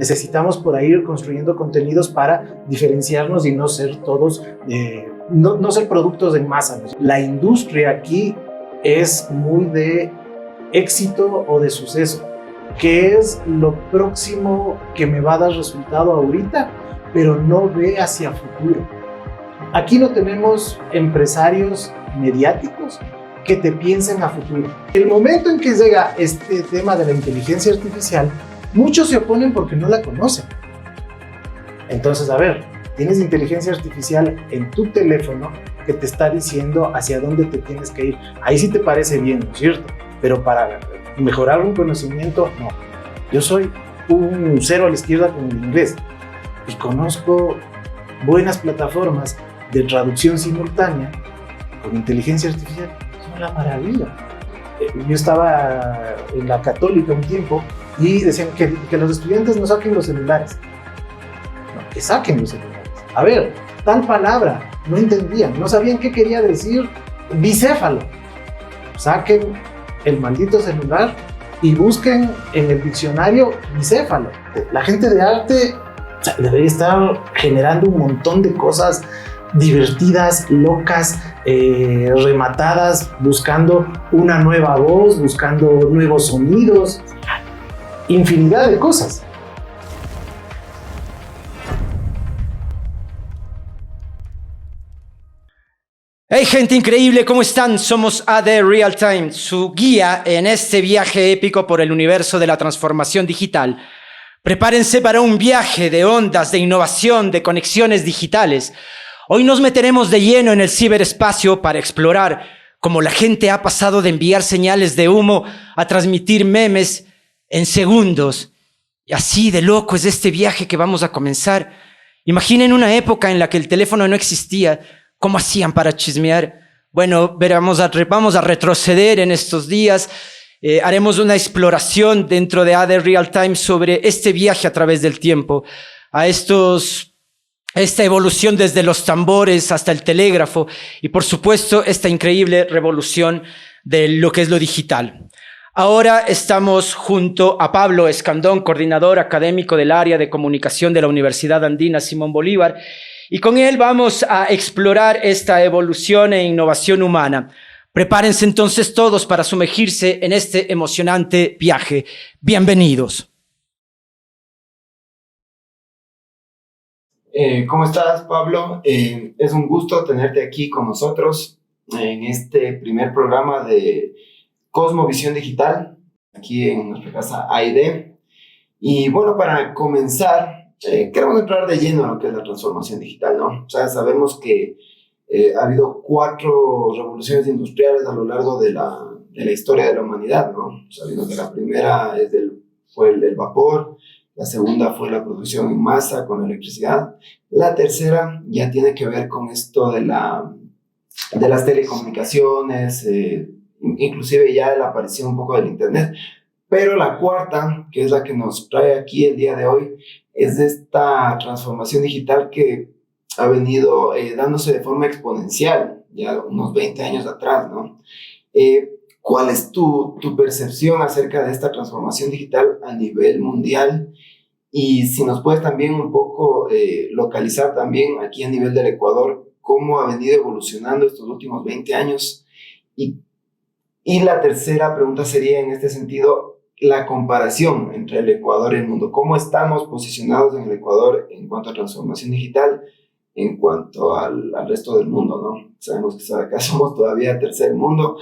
Necesitamos por ahí ir construyendo contenidos para diferenciarnos y no ser todos, no ser productos en masa. La industria aquí es muy de éxito o de suceso. ¿Qué es lo próximo que me va a dar resultado ahorita, pero no ve hacia futuro? Aquí no tenemos empresarios mediáticos que te piensen a futuro. El momento en que llega este tema de la inteligencia artificial, muchos se oponen porque no la conocen. Entonces, a ver, tienes inteligencia artificial en tu teléfono que te está diciendo hacia dónde te tienes que ir. Ahí sí te parece bien, ¿no es cierto? Pero para mejorar un conocimiento, no. Yo soy un cero a la izquierda con el inglés y conozco buenas plataformas de traducción simultánea con inteligencia artificial. Es una maravilla. Yo estaba en la Católica un tiempo y decían que los estudiantes no saquen los celulares. No, que saquen los celulares. A ver, tal palabra, no entendían, no sabían qué quería decir bicéfalo. Saquen el maldito celular y busquen en el diccionario bicéfalo. La gente de arte debería estar generando un montón de cosas divertidas, locas, rematadas, buscando una nueva voz, buscando nuevos sonidos, infinidad de cosas. Hey gente increíble, ¿cómo están? Somos AD Real Time, su guía en este viaje épico por el universo de la transformación digital. Prepárense para un viaje de ondas, de innovación, de conexiones digitales. Hoy nos meteremos de lleno en el ciberespacio para explorar cómo la gente ha pasado de enviar señales de humo a transmitir memes en segundos. Y así de loco es este viaje que vamos a comenzar. Imaginen una época en la que el teléfono no existía. ¿Cómo hacían para chismear? Bueno, vamos a retroceder en estos días. Haremos una exploración dentro de AD Real Time sobre este viaje a través del tiempo, esta evolución desde los tambores hasta el telégrafo y, por supuesto, esta increíble revolución de lo que es lo digital. Ahora estamos junto a Pablo Escandón, coordinador académico del área de comunicación de la Universidad Andina Simón Bolívar, y con él vamos a explorar esta evolución e innovación humana. Prepárense entonces todos para sumergirse en este emocionante viaje. Bienvenidos. ¿Cómo estás, Pablo? Es un gusto tenerte aquí con nosotros en este primer programa de Cosmovisión Digital, aquí en nuestra casa AID. Y bueno, para comenzar, queremos entrar de lleno a lo que es la transformación digital, ¿no? O sea, sabemos que ha habido 4 revoluciones industriales a lo largo de la historia de la humanidad, ¿no? Sabiendo que la primera fue el vapor, la segunda fue la producción en masa con la electricidad, la tercera ya tiene que ver con esto de las telecomunicaciones, inclusive ya la aparición un poco del internet, pero la cuarta, que es la que nos trae aquí el día de hoy, es esta transformación digital que ha venido dándose de forma exponencial, ya unos 20 años atrás, ¿no? ¿Cuál es tu percepción acerca de esta transformación digital a nivel mundial? Y si nos puedes también un poco localizar también aquí a nivel del Ecuador, cómo ha venido evolucionando estos últimos 20 años. Y la tercera pregunta sería en este sentido, la comparación entre el Ecuador y el mundo. ¿Cómo estamos posicionados en el Ecuador en cuanto a transformación digital, en cuanto al resto del mundo, ¿no? Sabemos que acá somos todavía tercer mundo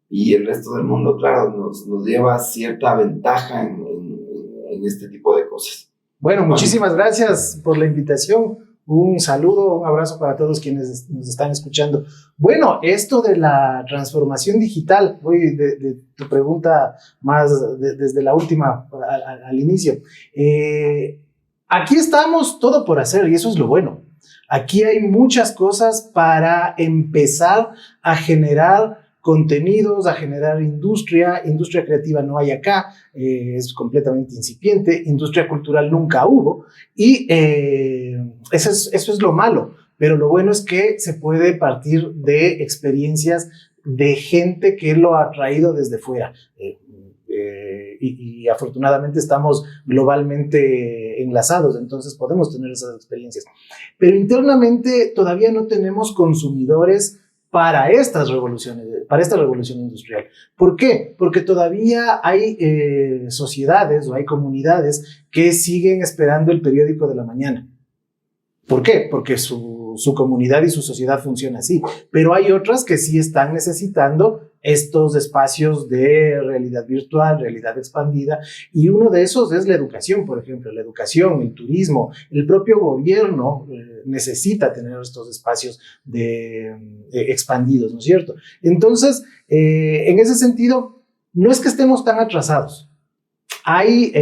y el resto del mundo, claro, nos lleva cierta ventaja en este tipo de cosas. Bueno, muchísimas gracias por la invitación. Un saludo, un abrazo para todos quienes nos están escuchando. Bueno, esto de la transformación digital, voy de tu pregunta más desde la última al inicio. Aquí estamos todo por hacer y eso es lo bueno. Aquí hay muchas cosas para empezar a generar contenidos, a generar industria creativa no hay acá, es completamente incipiente, industria cultural nunca hubo, y eso es lo malo, pero lo bueno es que se puede partir de experiencias de gente que lo ha traído desde fuera. y afortunadamente estamos globalmente enlazados, entonces podemos tener esas experiencias. Pero internamente todavía no tenemos consumidores para esta revolución industrial. ¿Por qué? Porque todavía hay sociedades o hay comunidades que siguen esperando el periódico de la mañana. ¿Por qué? Porque su comunidad y su sociedad funciona así. Pero hay otras que sí están necesitando estos espacios de realidad virtual, realidad expandida, y uno de esos es la educación, por ejemplo. La educación, el turismo, el propio gobierno necesita tener estos espacios expandidos, ¿no es cierto? Entonces, en ese sentido, no es que estemos tan atrasados. Hay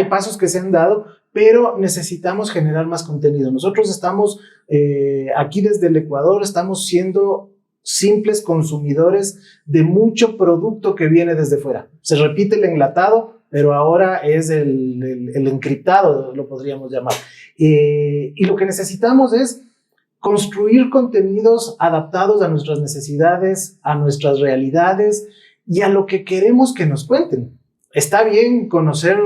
pasos que se han dado, pero necesitamos generar más contenido. Nosotros estamos aquí desde el Ecuador, estamos siendo simples consumidores de mucho producto que viene desde fuera. Se repite el enlatado, pero ahora es el encriptado, lo podríamos llamar. Y lo que necesitamos es construir contenidos adaptados a nuestras necesidades, a nuestras realidades y a lo que queremos que nos cuenten. Está bien conocer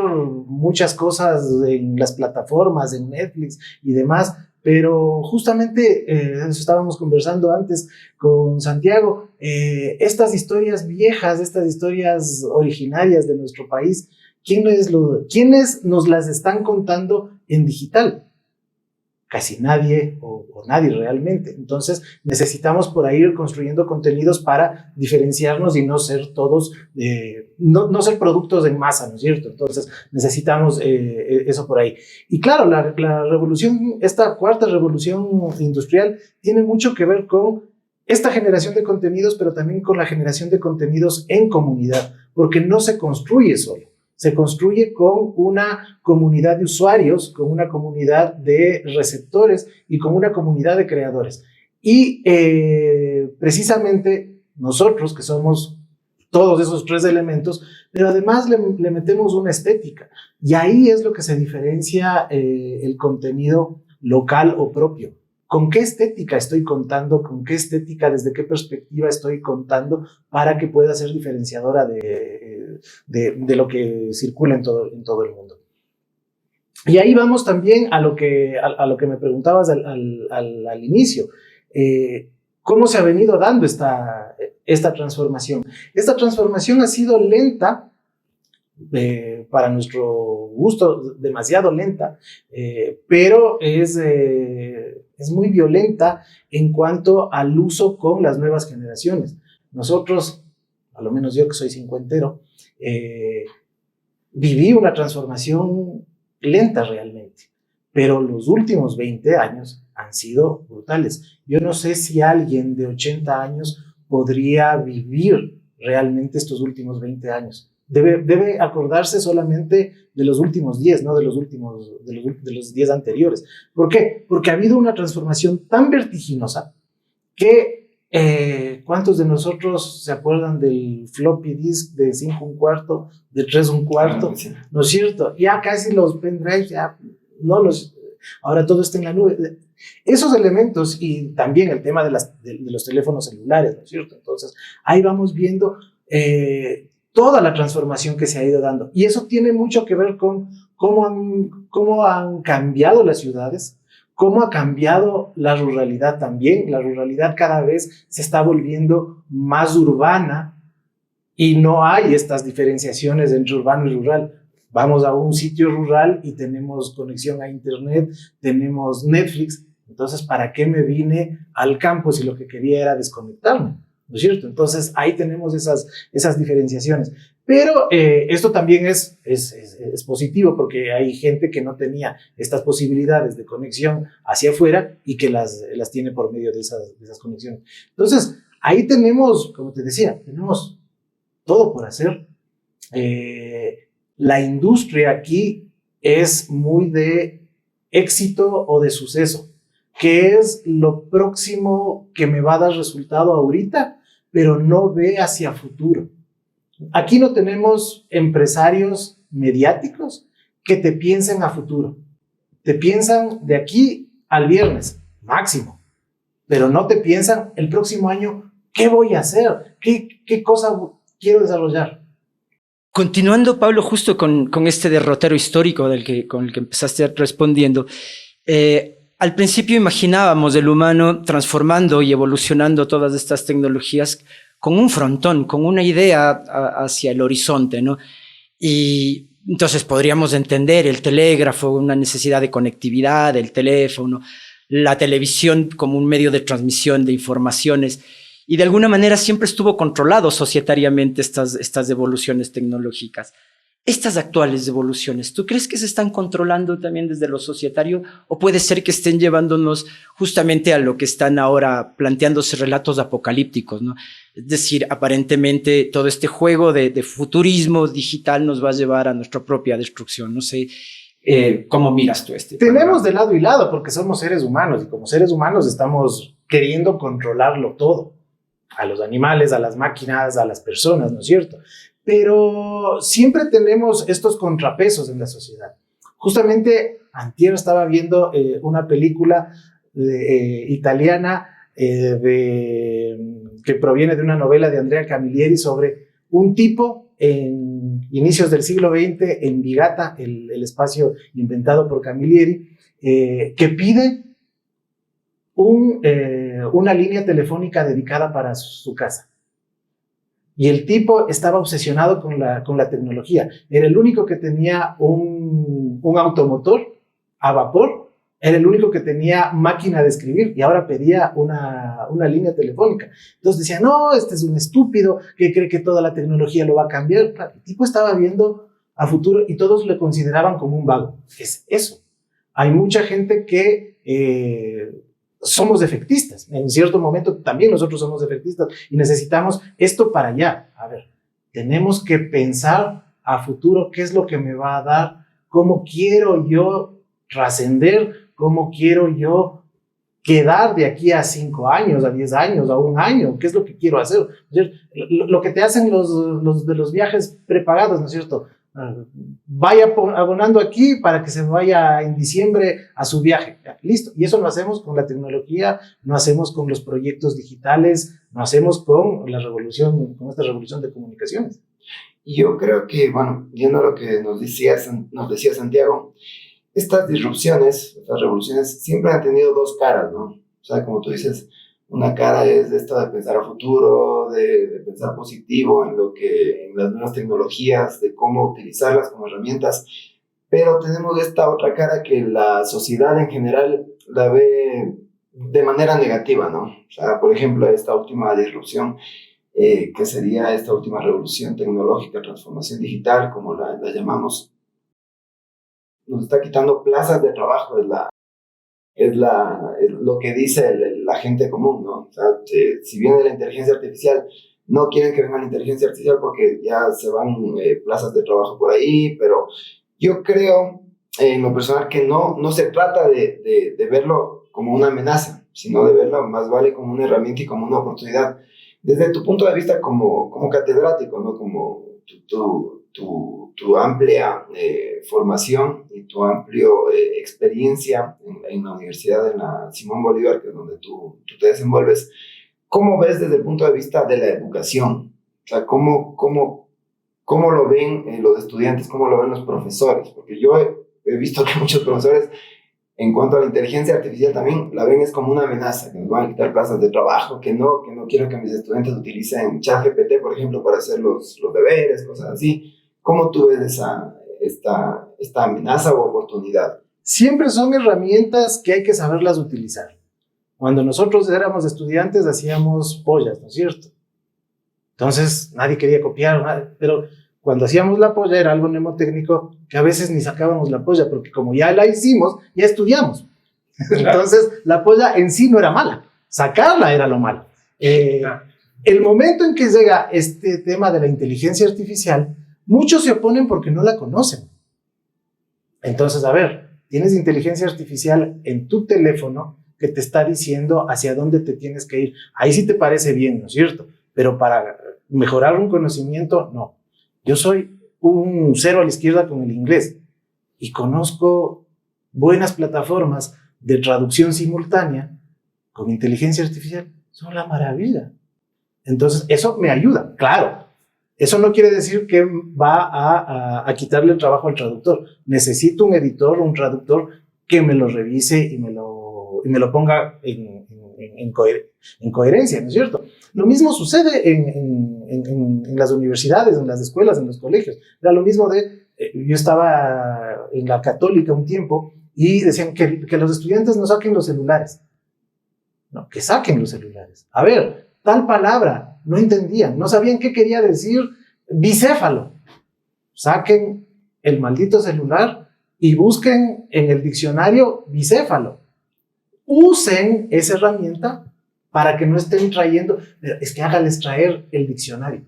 muchas cosas en las plataformas, en Netflix y demás, pero justamente eso estábamos conversando antes con Santiago, estas historias viejas, estas historias originarias de nuestro país, ¿quiénes nos las están contando en digital? Casi nadie o nadie realmente. Entonces necesitamos por ahí ir construyendo contenidos para diferenciarnos y no ser todos, no ser productos en masa, ¿no es cierto? Entonces necesitamos eso por ahí. Y claro, la revolución, esta cuarta revolución industrial tiene mucho que ver con esta generación de contenidos, pero también con la generación de contenidos en comunidad, porque no se construye solo. Se construye con una comunidad de usuarios, con una comunidad de receptores y con una comunidad de creadores. Y precisamente nosotros, que somos todos esos tres elementos, pero además le metemos una estética. Y ahí es lo que se diferencia el contenido local o propio. ¿Con qué estética estoy contando? ¿Con qué estética, desde qué perspectiva estoy contando para que pueda ser diferenciadora de lo que circula en todo el mundo? Y ahí vamos también a lo que me preguntabas al inicio. ¿Cómo se ha venido dando esta transformación? Esta transformación ha sido lenta, para nuestro gusto, demasiado lenta, pero es muy violenta en cuanto al uso con las nuevas generaciones. Nosotros, a lo menos yo que soy cincuentero, viví una transformación lenta realmente, pero los últimos 20 años han sido brutales. Yo no sé si alguien de 80 años podría vivir realmente estos últimos 20 años. Debe acordarse solamente de los últimos 10, no de los 10 anteriores. ¿Por qué? Porque ha habido una transformación tan vertiginosa que ¿cuántos de nosotros se acuerdan del floppy disk de 5 1/4, de 3 1/4? Sí. ¿No es cierto? Ya casi los pendrives, ya no los... Ahora todo está en la nube. Esos elementos y también el tema de los teléfonos celulares, ¿no es cierto? Entonces, ahí vamos viendo toda la transformación que se ha ido dando. Y eso tiene mucho que ver con cómo han cambiado las ciudades, cómo ha cambiado la ruralidad también. La ruralidad cada vez se está volviendo más urbana y no hay estas diferenciaciones entre urbano y rural. Vamos a un sitio rural y tenemos conexión a internet, tenemos Netflix. Entonces, ¿para qué me vine al campo si lo que quería era desconectarme? ¿No es cierto? Entonces, ahí tenemos esas diferenciaciones. Pero esto también es positivo porque hay gente que no tenía estas posibilidades de conexión hacia afuera y que las tiene por medio de esas conexiones. Entonces, ahí tenemos, como te decía, tenemos todo por hacer. La industria aquí es muy de éxito o de suceso. ¿Qué es lo próximo que me va a dar resultado ahorita? Pero no ve hacia futuro. Aquí no tenemos empresarios mediáticos que te piensen a futuro. Te piensan de aquí al viernes, máximo. Pero no te piensan el próximo año, ¿qué voy a hacer? ¿Qué cosa quiero desarrollar? Continuando, Pablo, justo con este derrotero histórico con el que empezaste respondiendo, al principio imaginábamos el humano transformando y evolucionando todas estas tecnologías con un frontón, con una idea hacia el horizonte, ¿no? Y entonces podríamos entender el telégrafo, una necesidad de conectividad, el teléfono, la televisión como un medio de transmisión de informaciones, y de alguna manera siempre estuvo controlado societariamente estas evoluciones tecnológicas. Estas actuales evoluciones, ¿tú crees que se están controlando también desde lo societario o puede ser que estén llevándonos justamente a lo que están ahora planteándose relatos apocalípticos, ¿no? Es decir, aparentemente todo este juego de futurismo digital nos va a llevar a nuestra propia destrucción. No sé, ¿cómo miras tú este Tenemos panorama? de lado y lado porque somos seres humanos y como seres humanos estamos queriendo controlarlo todo. A los animales, a las máquinas, a las personas, ¿no es cierto? Pero siempre tenemos estos contrapesos en la sociedad. Justamente antier estaba viendo una película italiana que proviene de una novela de Andrea Camilleri sobre un tipo en inicios del siglo XX en Vigata, el espacio inventado por Camilleri, que pide una línea telefónica dedicada para su casa. Y el tipo estaba obsesionado con la tecnología. Era el único que tenía un automotor a vapor, era el único que tenía máquina de escribir y ahora pedía una línea telefónica. Entonces decía, no, este es un estúpido que cree que toda la tecnología lo va a cambiar. El tipo estaba viendo a futuro y todos le consideraban como un vago. Es eso. Hay mucha gente que somos defectistas. En cierto momento también nosotros somos defectistas y necesitamos esto para allá. A ver, tenemos que pensar a futuro qué es lo que me va a dar, cómo quiero yo trascender, cómo quiero yo quedar de aquí a 5 años, a 10 años, a 1 año, qué es lo que quiero hacer. Lo que te hacen los de los viajes prepagados, ¿no es cierto? Vaya abonando aquí para que se vaya en diciembre a su viaje. Listo. Y eso lo hacemos con la tecnología, lo hacemos con los proyectos digitales, lo hacemos con esta revolución de comunicaciones. Y yo creo que, bueno, viendo lo que nos decía Santiago, estas disrupciones, estas revoluciones siempre han tenido dos caras, ¿no? O sea, como tú dices, una cara es esta de pensar a futuro, de pensar positivo en las nuevas tecnologías, de cómo utilizarlas como herramientas, pero tenemos esta otra cara que la sociedad en general la ve de manera negativa, ¿no? O sea, por ejemplo, esta última disrupción, que sería esta última revolución tecnológica, transformación digital, como la llamamos, nos está quitando plazas de trabajo, es lo que dice la gente común, ¿no? O sea, si viene la inteligencia artificial, no quieren que venga la inteligencia artificial porque ya se van plazas de trabajo por ahí, pero yo creo en lo personal que no se trata de verlo como una amenaza, sino de verlo más vale como una herramienta y como una oportunidad. Desde tu punto de vista como catedrático, ¿no? Como tu amplia formación y tu amplia experiencia en la universidad, en la Simón Bolívar, que es donde tú te desenvuelves, ¿cómo ves desde el punto de vista de la educación? O sea, ¿cómo lo ven los estudiantes? ¿Cómo lo ven los profesores? Porque yo he visto que muchos profesores, en cuanto a la inteligencia artificial, también la ven es como una amenaza, que nos van a quitar plazas de trabajo, que no quiero que mis estudiantes utilicen ChatGPT, por ejemplo, para hacer los deberes, cosas así. ¿Cómo tú ves esta amenaza o oportunidad? Siempre son herramientas que hay que saberlas utilizar. Cuando nosotros éramos estudiantes hacíamos pollas, ¿no es cierto? Entonces nadie quería copiar, pero cuando hacíamos la polla era algo mnemotécnico que a veces ni sacábamos la polla, porque como ya la hicimos, ya estudiamos. Entonces la polla en sí no era mala, sacarla era lo malo. El momento en que llega este tema de la inteligencia artificial, muchos se oponen porque no la conocen. Entonces, a ver, tienes inteligencia artificial en tu teléfono que te está diciendo hacia dónde te tienes que ir. Ahí sí te parece bien, ¿no es cierto? Pero para mejorar un conocimiento, no. Yo soy un cero a la izquierda con el inglés y conozco buenas plataformas de traducción simultánea con inteligencia artificial. Son la maravilla. Entonces, eso me ayuda, claro. eso no quiere decir que va a quitarle el trabajo al traductor. Necesito un editor, un traductor que me lo revise y me lo ponga en coherencia, ¿no es cierto? Lo mismo sucede en las universidades, en las escuelas, en los colegios. Era lo mismo yo estaba en la Católica un tiempo y decían que los estudiantes no saquen los celulares. No, que saquen los celulares. A ver, tal palabra, no entendían, no sabían qué quería decir bicéfalo. Saquen el maldito celular y busquen en el diccionario bicéfalo. Usen esa herramienta para que no estén trayendo, es que hágales traer el diccionario.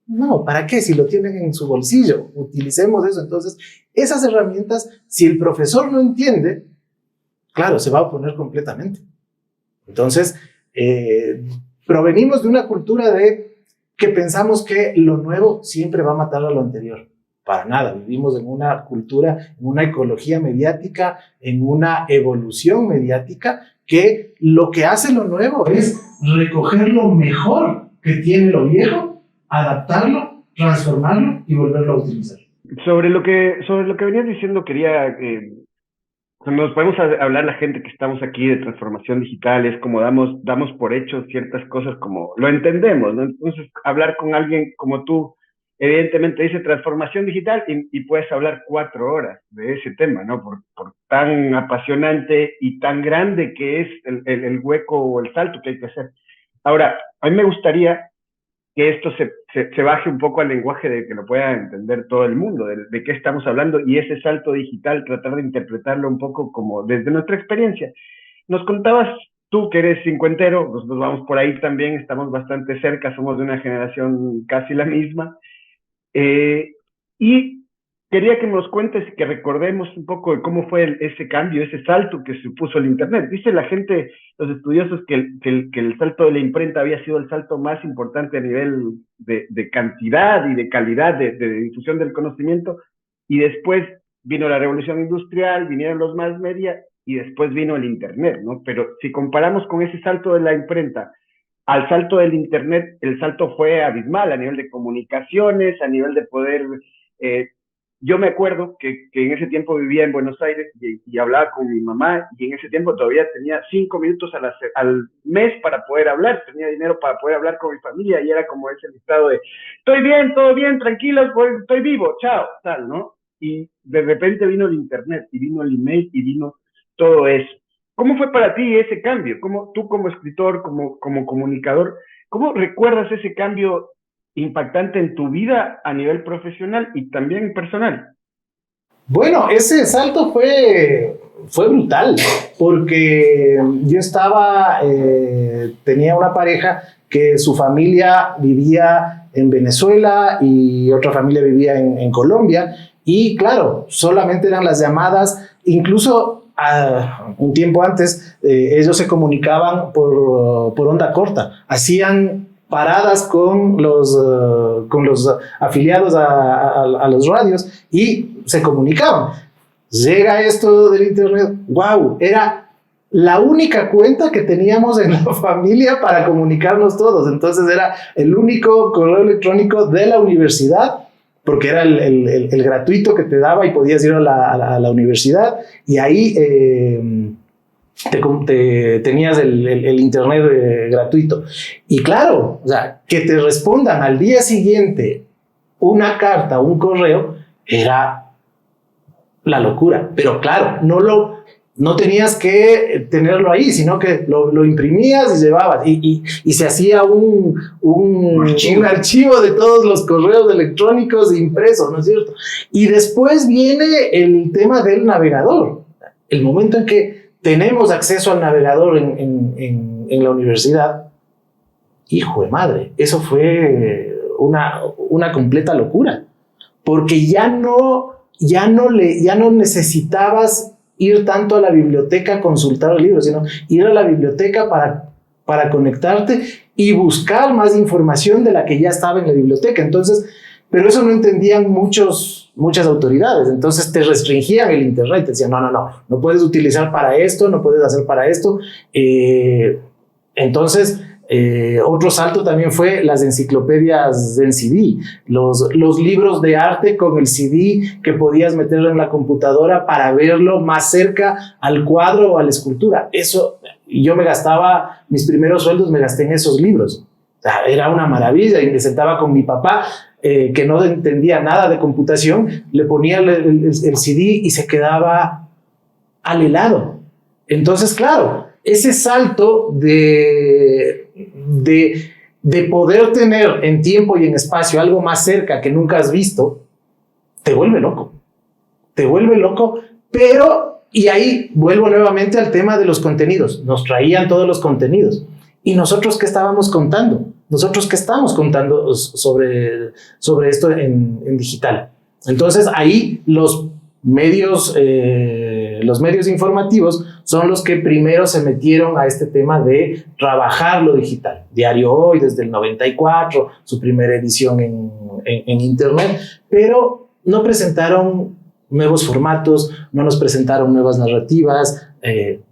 No, ¿para qué? Si lo tienen en su bolsillo, utilicemos eso. Entonces, esas herramientas, si el profesor no entiende, claro, se va a oponer completamente. Entonces, provenimos de una cultura que pensamos que lo nuevo siempre va a matar a lo anterior. Para nada, vivimos en una cultura, en una ecología mediática, en una evolución mediática, que lo que hace lo nuevo es recoger lo mejor que tiene lo viejo, adaptarlo, transformarlo y volverlo a utilizar. Sobre lo que venías diciendo, quería... nos podemos hablar la gente que estamos aquí de transformación digital, es como damos por hecho ciertas cosas como lo entendemos, ¿no? Entonces, hablar con alguien como tú, evidentemente dice transformación digital y puedes hablar 4 horas de ese tema, ¿no? Por tan apasionante y tan grande que es el hueco o el salto que hay que hacer. Ahora, a mí me gustaría que esto se baje un poco al lenguaje de que lo pueda entender todo el mundo, de qué estamos hablando, y ese salto digital, tratar de interpretarlo un poco como desde nuestra experiencia. Nos contabas tú que eres cincuentero, nosotros vamos por ahí también, estamos bastante cerca, somos de una generación casi la misma, y quería que nos cuentes, que recordemos un poco de cómo fue ese cambio, ese salto que supuso el Internet. Dice la gente, los estudiosos, que el salto de la imprenta había sido el salto más importante a nivel de cantidad y de calidad de difusión del conocimiento, y después vino la revolución industrial, vinieron los mass media, y después vino el Internet, ¿no? Pero si comparamos con ese salto de la imprenta al salto del Internet, el salto fue abismal a nivel de comunicaciones, a nivel de poder... yo me acuerdo que en ese tiempo vivía en Buenos Aires y hablaba con mi mamá, y en ese tiempo todavía tenía 5 minutos al mes para poder hablar, tenía dinero para poder hablar con mi familia, y era como ese listado de estoy bien, todo bien, tranquilos, estoy vivo, chao, tal, ¿no? Y de repente vino el Internet, y vino el email, y vino todo eso. ¿Cómo fue para ti ese cambio? Tú como escritor, como comunicador, ¿cómo recuerdas ese cambio impactante en tu vida a nivel profesional y también personal? Bueno, ese salto fue brutal, porque yo tenía una pareja que su familia vivía en Venezuela y otra familia vivía en Colombia, y claro, solamente eran las llamadas, incluso un tiempo antes ellos se comunicaban por onda corta, hacían paradas con los afiliados a los radios y se comunicaban. Llega esto del Internet, wow, era la única cuenta que teníamos en la familia para comunicarnos todos. Entonces era el único correo electrónico de la universidad, porque era el gratuito que te daba y podías ir a la universidad, y ahí tenías el Internet gratuito. Y claro, o sea, que te respondan al día siguiente una carta, un correo, era la locura. Pero claro, no tenías que tenerlo ahí, sino que lo imprimías y llevabas, y se hacía un archivo de todos los correos electrónicos impresos, ¿no es cierto? Y después viene el tema del navegador. El momento en que tenemos acceso al navegador en la universidad, hijo de madre, eso fue una completa locura, porque ya no necesitabas ir tanto a la biblioteca a consultar los libros, sino ir a la biblioteca para conectarte y buscar más información de la que ya estaba en la biblioteca. Entonces, pero eso no entendían muchas autoridades, entonces te restringían el Internet, te decían, no puedes utilizar para esto, no puedes hacer para esto. Entonces, Otro salto también fue las enciclopedias en CD, los libros de arte con el CD que podías meterlo en la computadora para verlo más cerca al cuadro o a la escultura. Eso, yo me gastaba, mis primeros sueldos me gasté en esos libros. O sea, era una maravilla, y me sentaba con mi papá, que no entendía nada de computación, le ponía el CD y se quedaba al helado. Entonces, claro, ese salto de poder tener en tiempo y en espacio algo más cerca que nunca has visto, te vuelve loco. Te vuelve loco, pero, y ahí vuelvo nuevamente al tema de los contenidos. Nos traían todos los contenidos. ¿Y nosotros qué estábamos contando? ¿Nosotros qué estábamos contando sobre esto en digital? Entonces, ahí los medios informativos son los que primero se metieron a este tema de trabajar lo digital. Diario Hoy, desde el 94, su primera edición en Internet, pero no presentaron nuevos formatos, no nos presentaron nuevas narrativas,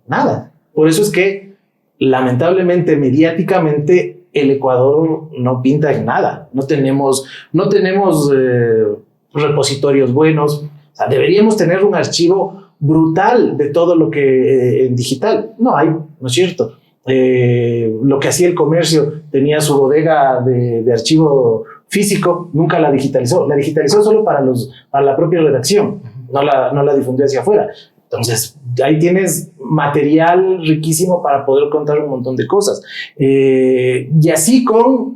nada. Por eso es que, lamentablemente, mediáticamente, el Ecuador no pinta en nada. No tenemos repositorios buenos. O sea, deberíamos tener un archivo brutal de todo lo que en digital. No hay, ¿no es cierto? Lo que hacía el comercio, tenía su bodega de archivo físico, nunca la digitalizó. La digitalizó solo para la propia redacción, no la difundió hacia afuera. Entonces, ahí tienes material riquísimo para poder contar un montón de cosas. Y así con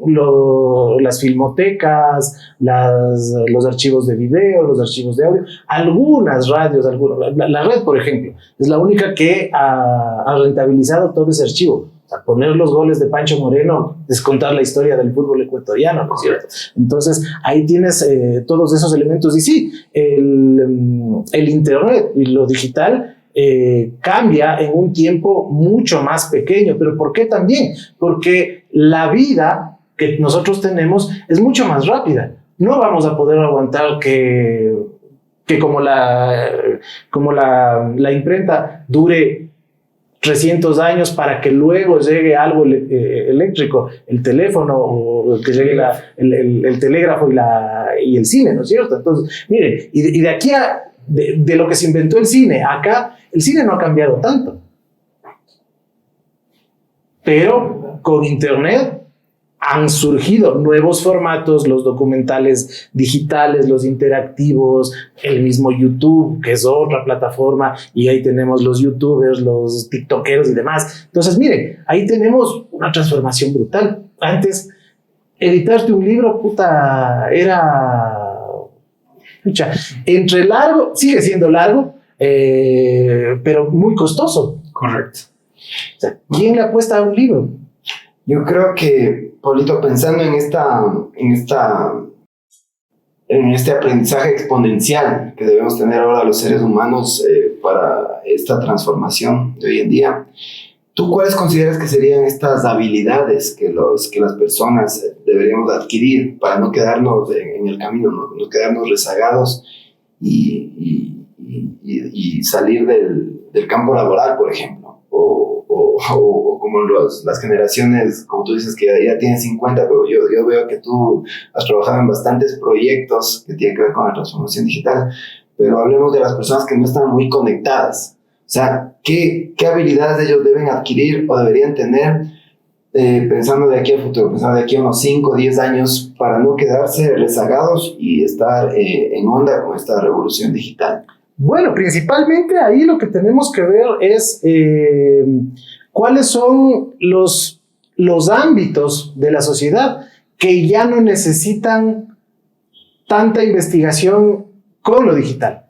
las filmotecas, los archivos de video, los archivos de audio, algunas radios, la red, por ejemplo, es la única que ha rentabilizado todo ese archivo. O sea, poner los goles de Pancho Moreno es contar la historia del fútbol ecuatoriano, ¿no es cierto? Entonces, ahí tienes todos esos elementos. Y sí, el Internet y lo digital cambia en un tiempo mucho más pequeño. ¿Pero por qué también? Porque la vida que nosotros tenemos es mucho más rápida. No vamos a poder aguantar que como la imprenta dure 300 años para que luego llegue algo eléctrico, el teléfono, o que llegue el telégrafo y el cine, ¿no es cierto? Entonces, mire, y de aquí de lo que se inventó el cine, acá el cine no ha cambiado tanto. Pero con Internet han surgido nuevos formatos, los documentales digitales, los interactivos, el mismo YouTube, que es otra plataforma, y ahí tenemos los youtubers, los tiktokeros y demás. Entonces, miren, ahí tenemos una transformación brutal. Antes, editarte un libro, era... entre largo, sigue siendo largo, pero muy costoso. Correcto. O sea, ¿quién le apuesta a un libro? Yo creo que, Paulito, pensando en este aprendizaje exponencial que debemos tener ahora los seres humanos para esta transformación de hoy en día, ¿tú cuáles consideras que serían estas habilidades que las personas deberíamos adquirir para no quedarnos en el camino, no quedarnos rezagados y salir del campo laboral, por ejemplo? O como las generaciones, como tú dices, que ya tienen 50, pero yo veo que tú has trabajado en bastantes proyectos que tienen que ver con la transformación digital, pero hablemos de las personas que no están muy conectadas. O sea, ¿qué habilidades ellos deben adquirir o deberían tener pensando de aquí al futuro, pensando de aquí a unos 5 o 10 años, para no quedarse rezagados y estar en onda con esta revolución digital? Bueno, principalmente ahí lo que tenemos que ver es cuáles son los ámbitos de la sociedad que ya no necesitan tanta investigación con lo digital.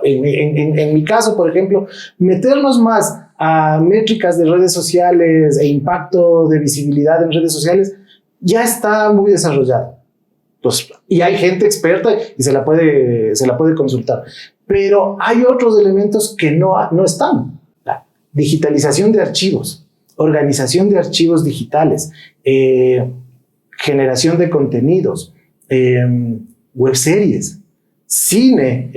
En mi caso, por ejemplo, meternos más a métricas de redes sociales e impacto de visibilidad en redes sociales ya está muy desarrollado. Pues, y hay gente experta y se la puede consultar. Pero hay otros elementos que no están. La digitalización de archivos, organización de archivos digitales, generación de contenidos, webseries, cine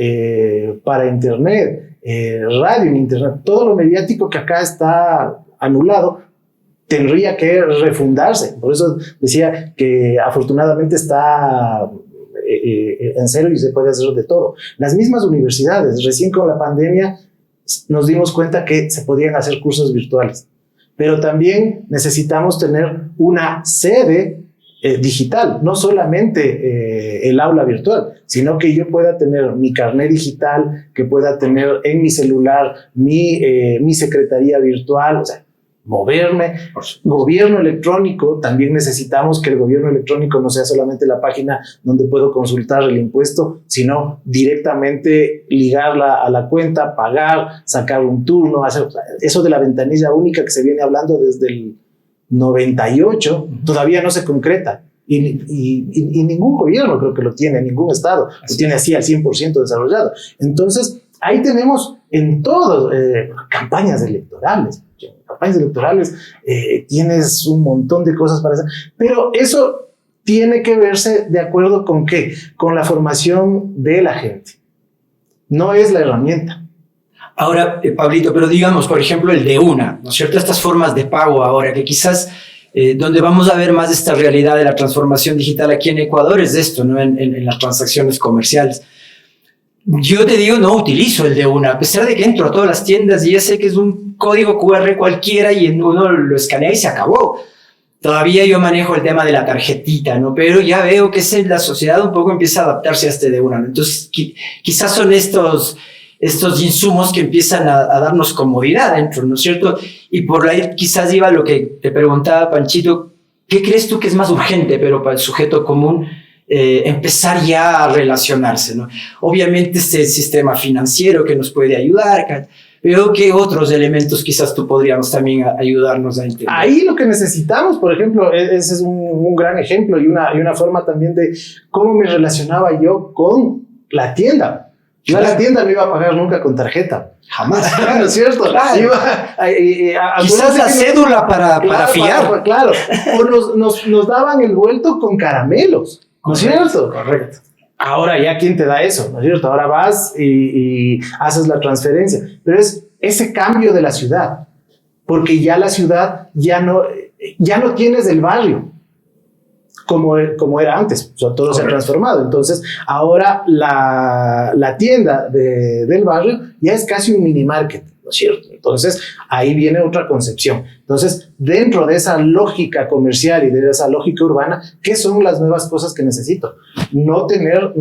para internet, radio en internet, todo lo mediático que acá está anulado, tendría que refundarse. Por eso decía que afortunadamente está en cero y se puede hacer de todo. Las mismas universidades, recién con la pandemia nos dimos cuenta que se podían hacer cursos virtuales, pero también necesitamos tener una sede digital, no solamente el aula virtual, sino que yo pueda tener mi carnet digital, que pueda tener en mi celular mi secretaría virtual, o sea, moverme. Gobierno electrónico, también necesitamos que el gobierno electrónico no sea solamente la página donde puedo consultar el impuesto, sino directamente ligarla a la cuenta, pagar, sacar un turno, hacer eso de la ventanilla única que se viene hablando desde el 98, todavía no se concreta. Y ningún gobierno creo que lo tiene, ningún estado lo tiene así al 100% desarrollado. Entonces, ahí tenemos en todo campañas electorales. Tienes un montón de cosas para hacer, pero eso tiene que verse de acuerdo con ¿qué? Con la formación de la gente. No es la herramienta. Ahora, Pablito, pero digamos, por ejemplo, el de una, ¿no es cierto? Estas formas de pago ahora, que quizás donde vamos a ver más esta realidad de la transformación digital aquí en Ecuador es esto, ¿no? En las transacciones comerciales. Yo te digo, no utilizo el de una, a pesar de que entro a todas las tiendas y ya sé que es un código QR cualquiera y uno lo escanea y se acabó. Todavía yo manejo el tema de la tarjetita, ¿no? Pero ya veo que la sociedad un poco empieza a adaptarse a este de una, ¿no? Entonces, quizás son estos insumos que empiezan a darnos comodidad dentro, ¿no es cierto? Y por ahí quizás iba lo que te preguntaba, Panchito, ¿qué crees tú que es más urgente, pero para el sujeto común, empezar ya a relacionarse, ¿no? Obviamente este sistema financiero que nos puede ayudar, pero ¿qué otros elementos quizás tú podríamos también ayudarnos a entender? Ahí lo que necesitamos, por ejemplo, ese es un gran ejemplo y una forma también de cómo me relacionaba yo con la tienda. Yo a la tienda no iba a pagar nunca con tarjeta. Jamás. ¿No es cierto? Claro. Quizás la cédula para fiar. Claro. O nos daban el vuelto con caramelos. ¿No es cierto? Correcto. Ahora ya, ¿quién te da eso? ¿No es cierto? Ahora vas y haces la transferencia. Pero es ese cambio de la ciudad. Porque ya la ciudad ya no tienes el barrio como era antes. O sea, todo se ha transformado. Entonces, ahora la tienda del barrio ya es casi un mini market, ¿no es cierto? Entonces, ahí viene otra concepción. Entonces, dentro de esa lógica comercial y de esa lógica urbana, ¿qué son las nuevas cosas que necesito? No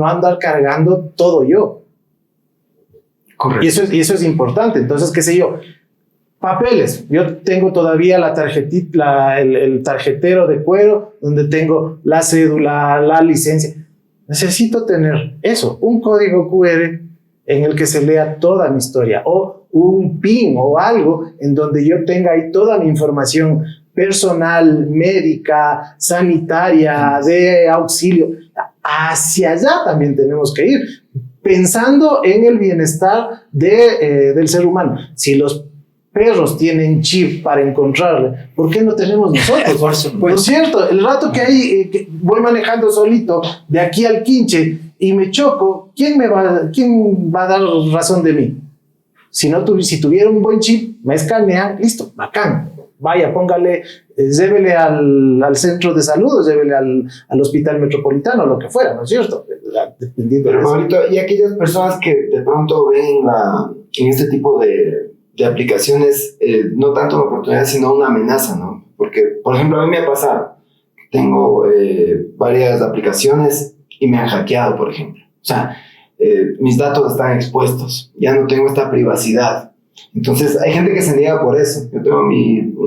andar cargando todo yo. Correcto. Y eso es importante. Entonces, qué sé yo, papeles. Yo tengo todavía la tarjetita, el tarjetero de cuero donde tengo la cédula, la licencia. Necesito tener eso, un código QR en el que se lea toda mi historia o un PIN o algo en donde yo tenga ahí toda mi información personal, médica, sanitaria, de auxilio. Hacia allá también tenemos que ir, pensando en el bienestar del ser humano. Si los perros tienen chip para encontrarle, ¿por qué no tenemos nosotros? Por supuesto. ¿No es cierto? El rato que voy manejando solito de aquí al Quinche y me choco, ¿quién va a dar razón de mí? Si tuviera un buen chip, me escanean, listo, bacán. Vaya, póngale, llévele al centro de salud, llévele al hospital metropolitano, lo que fuera, ¿no es cierto? Dependiendo de eso. Y aquellas personas que de pronto ven en este tipo de aplicaciones, no tanto una oportunidad, sino una amenaza, ¿no? Porque, por ejemplo, a mí me ha pasado, tengo varias aplicaciones y me han hackeado, por ejemplo. O sea, mis datos están expuestos, ya no tengo esta privacidad. Entonces, hay gente que se niega por eso. Yo tengo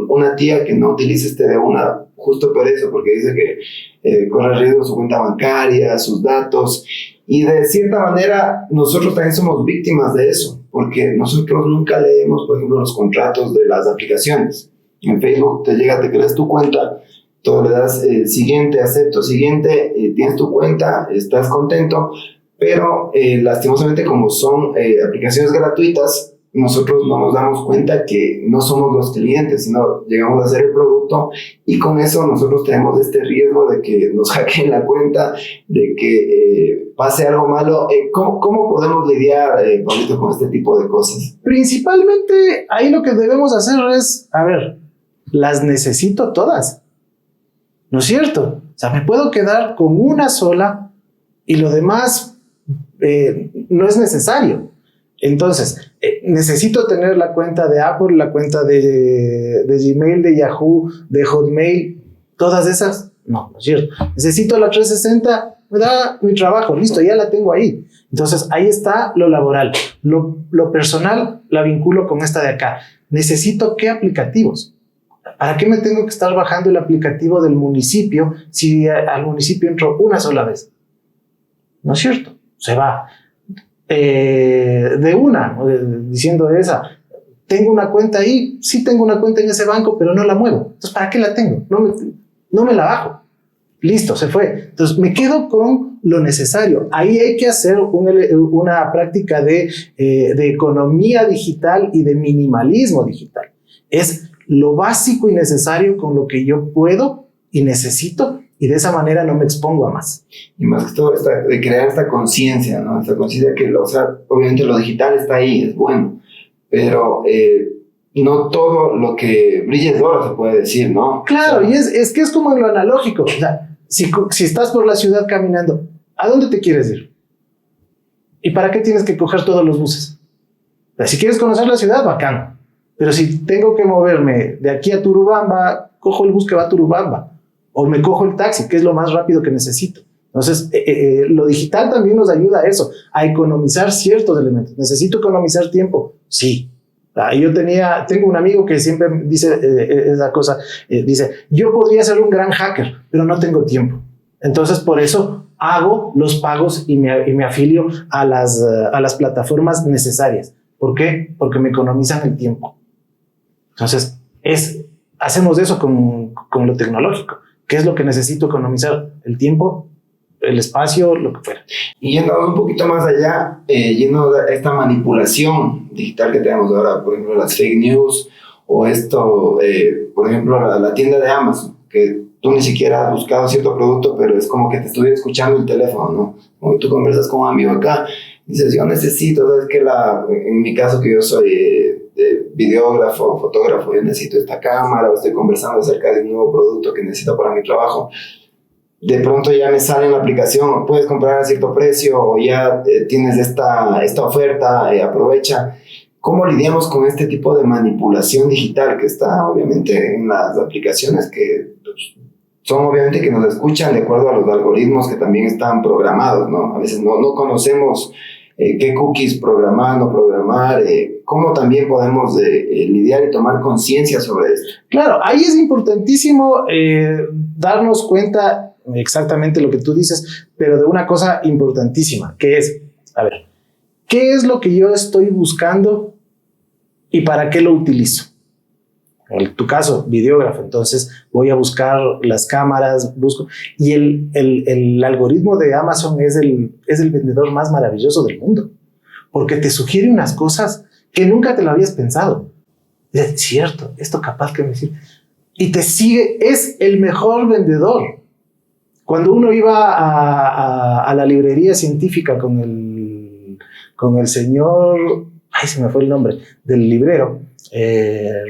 una tía que no utiliza de una justo por eso, porque dice que corre riesgo su cuenta bancaria, sus datos, y de cierta manera nosotros también somos víctimas de eso, porque nosotros nunca leemos, por ejemplo, los contratos de las aplicaciones. En Facebook te creas tu cuenta, tú le das siguiente, acepto, siguiente, tienes tu cuenta, estás contento, pero lastimosamente como son aplicaciones gratuitas, nosotros no nos damos cuenta que no somos los clientes, sino llegamos a hacer el producto y con eso nosotros tenemos este riesgo de que nos hackeen la cuenta, de que pase algo malo. ¿Cómo podemos lidiar, con este tipo de cosas? Principalmente ahí lo que debemos hacer es, las necesito todas, ¿no es cierto? O sea, me puedo quedar con una sola y lo demás no es necesario. Entonces, necesito tener la cuenta de Apple, la cuenta de Gmail, de Yahoo, de Hotmail, todas esas. No, no es cierto. Necesito la 360, me da mi trabajo, listo, ya la tengo ahí. Entonces, ahí está lo laboral. Lo personal la vinculo con esta de acá. Necesito qué aplicativos. ¿Para qué me tengo que estar bajando el aplicativo del municipio si al municipio entro una sola vez? ¿No es cierto? Se va. De una, diciendo de esa, tengo una cuenta ahí, sí tengo una cuenta en ese banco, pero no la muevo. Entonces, ¿para qué la tengo? No me la bajo. Listo, se fue. Entonces, me quedo con lo necesario. Ahí hay que hacer una práctica de economía digital y de minimalismo digital. Es lo básico y necesario con lo que yo puedo y necesito, y de esa manera no me expongo a más. Y más que todo, de crear esta conciencia, ¿no? Esta conciencia que, o sea, obviamente lo digital está ahí, es bueno, pero no todo lo que brilla es oro, se puede decir, ¿no? Claro, o sea, y es que es como en lo analógico. O sea, si estás por la ciudad caminando, ¿a dónde te quieres ir? ¿Y para qué tienes que coger todos los buses? O sea, si quieres conocer la ciudad, bacán. Pero si tengo que moverme de aquí a Turubamba, cojo el bus que va a Turubamba. O me cojo el taxi, que es lo más rápido que necesito. Entonces, lo digital también nos ayuda a eso, a economizar ciertos elementos. ¿Necesito economizar tiempo? Sí. Yo tengo un amigo que siempre dice esa cosa, dice, yo podría ser un gran hacker, pero no tengo tiempo. Entonces, por eso hago los pagos y me afilio a las plataformas necesarias. ¿Por qué? Porque me economizan el tiempo. Entonces, hacemos eso con lo tecnológico. ¿Qué es lo que necesito economizar? El tiempo, el espacio, lo que fuera. Y yendo un poquito más allá, yendo a esta manipulación digital que tenemos ahora, por ejemplo, las fake news o esto, por ejemplo, la tienda de Amazon, que tú ni siquiera has buscado cierto producto, pero es como que te estuviera escuchando el teléfono, ¿no? Como tú conversas con un amigo acá, dices, yo necesito, ¿sabes qué? En mi caso, que yo soy videógrafo, fotógrafo, yo necesito esta cámara, o estoy conversando acerca de un nuevo producto que necesito para mi trabajo. De pronto ya me sale en la aplicación, puedes comprar a cierto precio, o ya tienes esta oferta, aprovecha. ¿Cómo lidiamos con este tipo de manipulación digital que está obviamente en las aplicaciones que son obviamente que nos escuchan de acuerdo a los algoritmos que también están programados, ¿no? A veces no conocemos qué cookies programar, no programar, cómo también podemos lidiar y tomar conciencia sobre esto. Claro, ahí es importantísimo darnos cuenta exactamente lo que tú dices, pero de una cosa importantísima, que es, a ver, ¿qué es lo que yo estoy buscando y para qué lo utilizo? En tu caso, videógrafo, entonces voy a buscar las cámaras, busco, y el algoritmo de Amazon es el vendedor más maravilloso del mundo, porque te sugiere unas cosas que nunca te lo habías pensado. Es cierto, esto capaz que me sirve. Y te sigue, es el mejor vendedor. Cuando uno iba a la librería científica con el señor, ay, se me fue el nombre, del librero,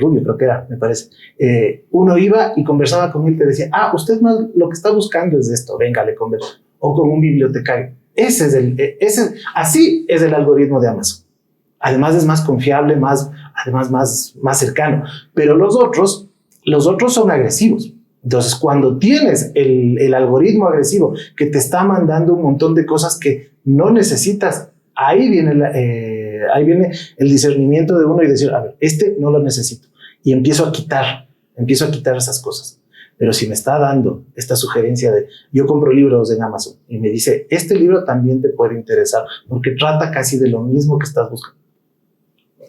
Rubio creo que era, me parece, uno iba y conversaba con él, te decía, usted más lo que está buscando es esto, venga, le converso, o con un bibliotecario. Así es el algoritmo de Amazon. Además es más confiable, además más cercano, pero los otros son agresivos. Entonces, cuando tienes el algoritmo agresivo que te está mandando un montón de cosas que no necesitas, ahí viene el discernimiento de uno y decir, a ver, no lo necesito. Y empiezo a quitar esas cosas. Pero si me está dando esta sugerencia de, yo compro libros en Amazon y me dice, este libro también te puede interesar porque trata casi de lo mismo que estás buscando.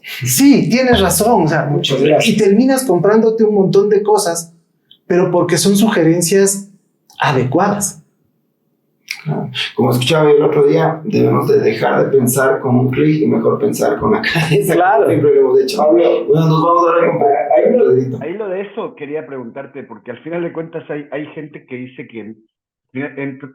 Sí, tienes razón. O sea, muchas gracias. Y terminas comprándote un montón de cosas, pero porque son sugerencias adecuadas. Como escuchaba el otro día, debemos de dejar de pensar con un clic y mejor pensar con la cabeza. Claro. Siempre lo hemos hecho. Bueno, nos vamos a ver ahí lo de eso quería preguntarte, porque al final de cuentas hay gente que dice que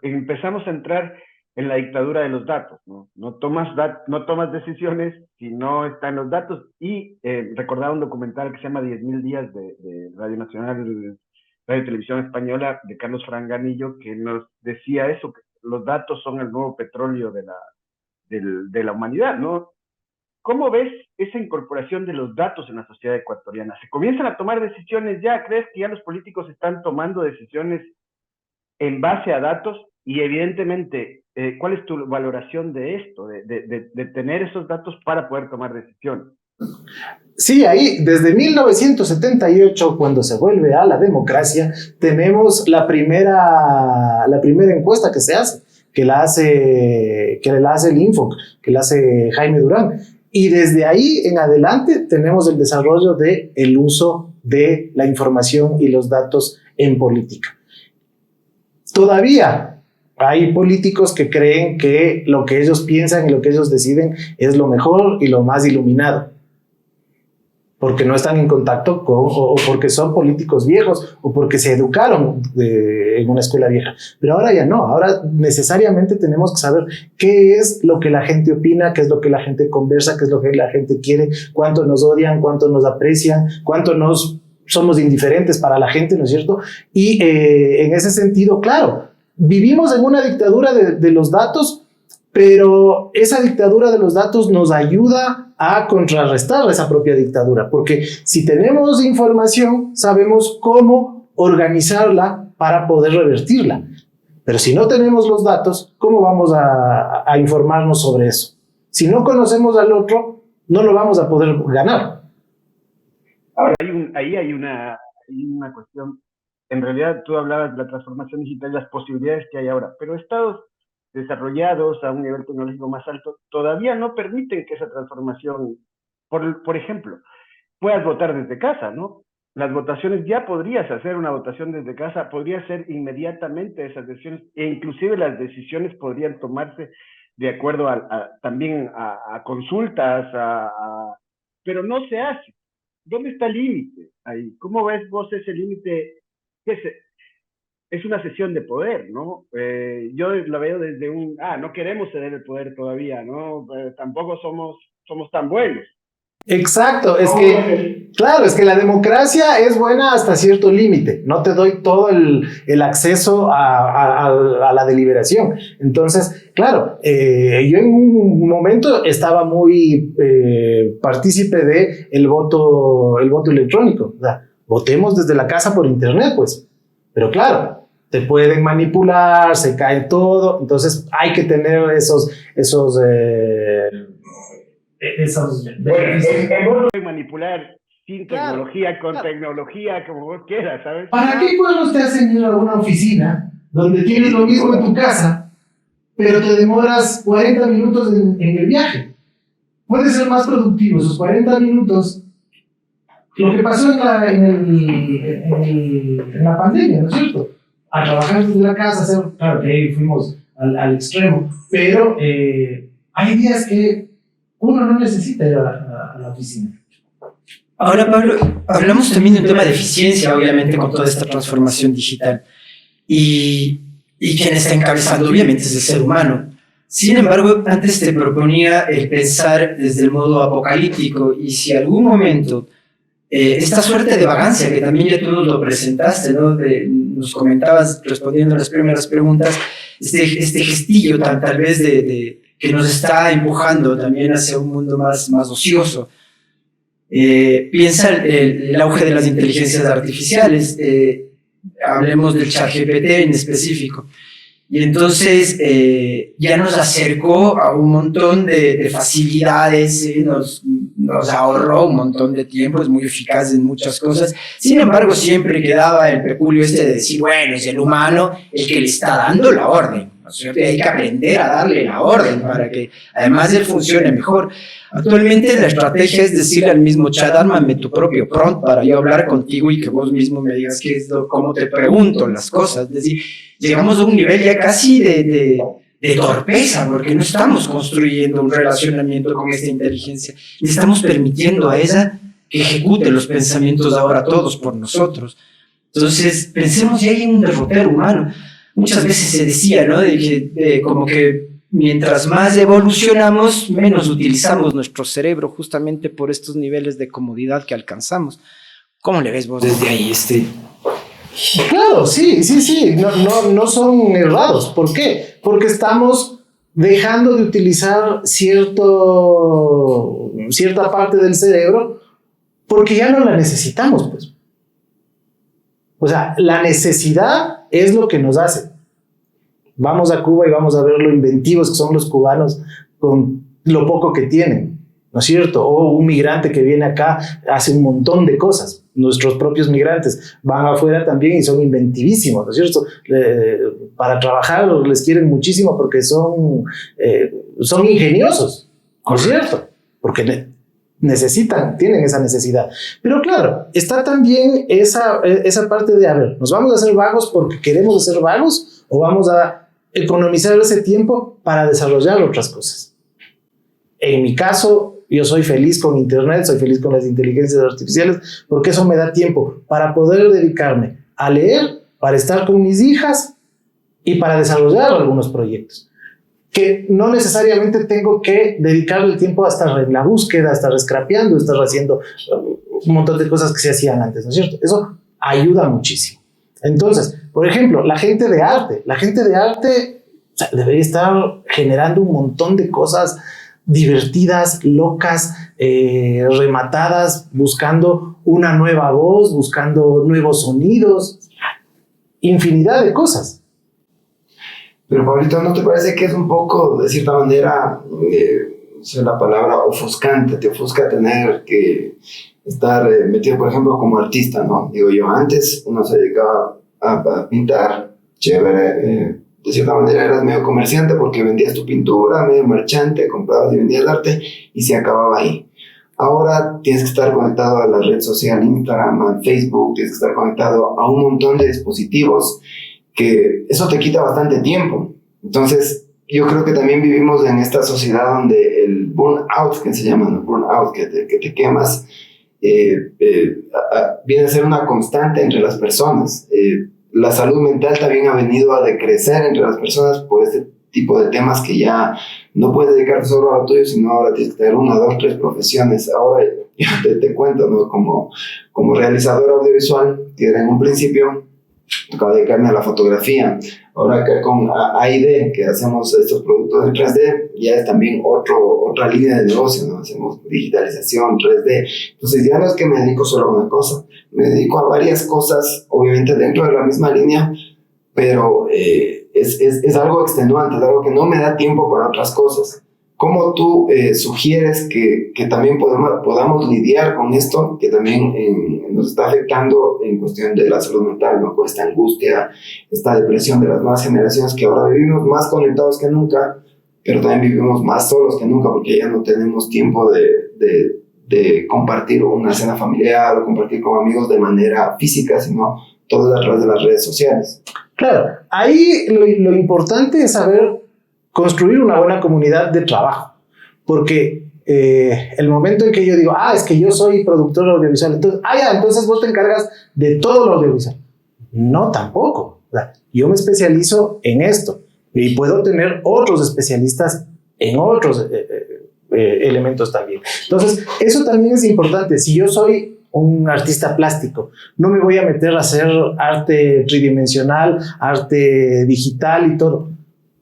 empezamos a entrar en la dictadura de los datos, ¿no? No tomas decisiones si no están los datos. Y recordaba un documental que se llama 10.000 días de Radio Nacional, Radio Televisión Española, de Carlos Franganillo, que nos decía eso, que los datos son el nuevo petróleo de la humanidad, ¿no? ¿Cómo ves esa incorporación de los datos en la sociedad ecuatoriana? ¿Se comienzan a tomar decisiones ya? ¿Crees que ya los políticos están tomando decisiones en base a datos? Y evidentemente, ¿cuál es tu valoración de esto, de tener esos datos para poder tomar decisiones? Sí, ahí, desde 1978, cuando se vuelve a la democracia, tenemos la primera encuesta que se hace, que la hace el Infoc, que la hace Jaime Durán. Y desde ahí en adelante tenemos el desarrollo del uso de la información y los datos en política. Todavía hay políticos que creen que lo que ellos piensan y lo que ellos deciden es lo mejor y lo más iluminado, porque no están en contacto o porque son políticos viejos o porque se educaron en una escuela vieja. Pero ahora ya no, ahora necesariamente tenemos que saber qué es lo que la gente opina, qué es lo que la gente conversa, qué es lo que la gente quiere, cuánto nos odian, cuánto nos aprecian, cuánto somos indiferentes para la gente, ¿no es cierto? Y en ese sentido, claro, vivimos en una dictadura de los datos, pero esa dictadura de los datos nos ayuda a contrarrestar esa propia dictadura, porque si tenemos información, sabemos cómo organizarla para poder revertirla. Pero si no tenemos los datos, ¿cómo vamos a informarnos sobre eso? Si no conocemos al otro, no lo vamos a poder ganar. Ahora, ahí hay una cuestión. En realidad, tú hablabas de la transformación digital y las posibilidades que hay ahora, pero estados desarrollados a un nivel tecnológico más alto todavía no permiten que esa transformación, por ejemplo, puedas votar desde casa, ¿no? Las votaciones, ya podrías hacer una votación desde casa, podría ser inmediatamente esas decisiones, e inclusive las decisiones podrían tomarse de acuerdo también a consultas, pero no se hace. ¿Dónde está el límite ahí? ¿Cómo ves vos ese límite? Es una cesión de poder, ¿no? Yo la veo desde no queremos ceder el poder todavía, ¿no? Tampoco somos tan buenos. Exacto, es que la democracia es buena hasta cierto límite, no te doy todo el acceso a la deliberación. Entonces, claro, yo en un momento estaba muy partícipe de el voto electrónico, o sea, votemos desde la casa por internet, pues, pero claro, te pueden manipular, se cae todo, entonces hay que tener esos Pueden manipular sin tecnología, con tecnología, como vos quieras, ¿sabes? ¿Para qué cuando te hacen ir a una oficina donde tienes lo mismo en tu casa, pero te demoras 40 minutos en el viaje? Puede ser más productivo esos 40 minutos. Lo que pasó en la pandemia, ¿no es cierto? A trabajar desde la casa, claro que ahí fuimos al extremo, pero hay días que uno no necesita ir a la oficina. Ahora, Pablo, hablamos también de un tema de eficiencia, obviamente, con toda esta transformación digital. Y quien está encabezando, obviamente, es el ser humano. Sin embargo, antes te proponía el pensar desde el modo apocalíptico, y si algún momento esta suerte de vagancia, que también ya tú nos lo presentaste, ¿no? Nos comentabas, respondiendo a las primeras preguntas, este gestillo tal vez que nos está empujando también hacia un mundo más ocioso. Piensa el auge de las inteligencias artificiales, hablemos del ChatGPT en específico. Y entonces ya nos acercó a un montón de facilidades, nos ahorró un montón de tiempo, es muy eficaz en muchas cosas. Sin embargo, siempre quedaba el peculio de decir, bueno, es el humano el que le está dando la orden, ¿no es cierto? Y hay que aprender a darle la orden para que además él funcione mejor. Actualmente la estrategia es decirle al mismo chat, ármame tu propio prompt para yo hablar contigo y que vos mismo me digas cómo te pregunto las cosas. Es decir, llegamos a un nivel ya casi de torpeza, porque no estamos construyendo un relacionamiento con esta inteligencia, y estamos permitiendo a ella que ejecute los pensamientos ahora todos por nosotros. Entonces, pensemos ya en un derrotero humano. muchas veces se decía, ¿no? Como que mientras más evolucionamos, menos utilizamos nuestro cerebro justamente por estos niveles de comodidad que alcanzamos. ¿Cómo le ves vos desde ahí? Claro, sí. No son errados. ¿Por qué? Porque estamos dejando de utilizar cierta parte del cerebro porque ya no la necesitamos, pues. O sea, la necesidad es lo que nos hace. Vamos a Cuba y vamos a ver lo inventivos que son los cubanos con lo poco que tienen, ¿no es cierto? O un migrante que viene acá hace un montón de cosas. Nuestros propios migrantes van afuera también y son inventivísimos, ¿no es cierto? Para trabajar les quieren muchísimo porque son ingeniosos, ¿no es cierto? Porque tienen esa necesidad. Pero claro, está también esa parte de, a ver, ¿nos vamos a hacer vagos porque queremos ser vagos o vamos a economizar ese tiempo para desarrollar otras cosas? En mi caso, yo soy feliz con Internet, soy feliz con las inteligencias artificiales, porque eso me da tiempo para poder dedicarme a leer, para estar con mis hijas y para desarrollar algunos proyectos. Que no necesariamente tengo que dedicarle el tiempo a estar en la búsqueda, a estar scrapeando, a estar haciendo un montón de cosas que se hacían antes, ¿no es cierto? Eso ayuda muchísimo. Entonces, por ejemplo, la gente de arte, o sea, debería estar generando un montón de cosas divertidas, locas, rematadas, buscando una nueva voz, buscando nuevos sonidos, infinidad de cosas. Pero Pablito, ¿no te parece que es un poco, de cierta manera, la palabra ofuscante? Te ofusca tener que estar metido, por ejemplo, como artista, ¿no? Digo yo, antes uno se dedicaba a pintar, chévere, de cierta manera eras medio comerciante porque vendías tu pintura, medio marchante, comprabas y vendías arte y se acababa ahí. Ahora tienes que estar conectado a la red social Instagram, a Facebook, tienes que estar conectado a un montón de dispositivos que eso te quita bastante tiempo. Entonces, yo creo que también vivimos en esta sociedad donde el burnout, que se llama, ¿no? Burnout, que te quemas, viene a ser una constante entre las personas. La salud mental también ha venido a decrecer entre las personas por este tipo de temas que ya no puedes dedicarte solo a lo tuyo, sino ahora tienes que tener 1, 2, 3 profesiones. Ahora te cuento, ¿no? Como realizador audiovisual, que en un principio tocaba dedicarme a la fotografía. Ahora que con AID, que hacemos estos productos en 3D, ya es también otra línea de negocio, ¿no? Hacemos digitalización, 3D. Entonces ya no es que me dedico solo a una cosa, me dedico a varias cosas, obviamente dentro de la misma línea, pero es algo extenuante, es algo que no me da tiempo para otras cosas. ¿Cómo tú sugieres que también podamos lidiar con esto, que también nos está afectando en cuestión de la salud mental, ¿no? Con esta angustia, esta depresión de las nuevas generaciones, que ahora vivimos más conectados que nunca, pero también vivimos más solos que nunca, porque ya no tenemos tiempo de compartir una cena familiar o compartir con amigos de manera física, sino todo a través de las redes sociales? Claro, ahí lo importante es saber construir una buena comunidad de trabajo, porque el momento en que yo digo, es que yo soy productor audiovisual, entonces vos te encargas de todo lo audiovisual. No, tampoco. O sea, yo me especializo en esto y puedo tener otros especialistas en otros elementos también. Entonces, eso también es importante. Si yo soy un artista plástico, no me voy a meter a hacer arte tridimensional, arte digital y todo.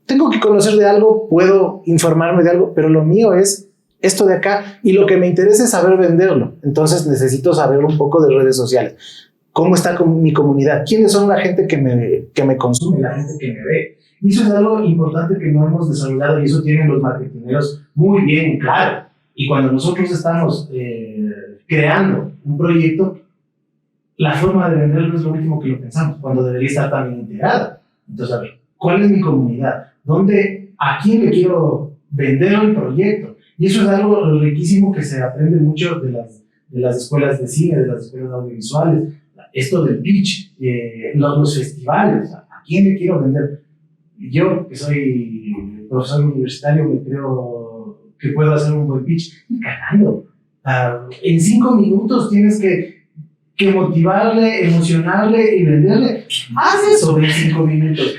Tengo que conocer de algo, puedo informarme de algo, pero lo mío es esto de acá y lo que me interesa es saber venderlo. Entonces necesito saber un poco de redes sociales. ¿Cómo está mi comunidad? ¿Quiénes son la gente que me consume, la gente que me ve? Y eso es algo importante que no hemos desarrollado y eso tienen los marketineros muy bien claro. Y cuando nosotros estamos creando un proyecto, la forma de venderlo es lo último que lo pensamos, cuando debería estar también integrada. Entonces, a ver, ¿cuál es mi comunidad? ¿A quién le quiero vender el proyecto? Y eso es algo riquísimo que se aprende mucho de las escuelas de cine, de las escuelas audiovisuales. Esto del pitch, los festivales, ¿a quién le quiero vender? Yo, que soy profesor universitario, me creo que puedo hacer un buen pitch. Y cagando. En 5 minutos tienes que que motivarle, emocionarle y venderle. Haz eso en 5 minutos.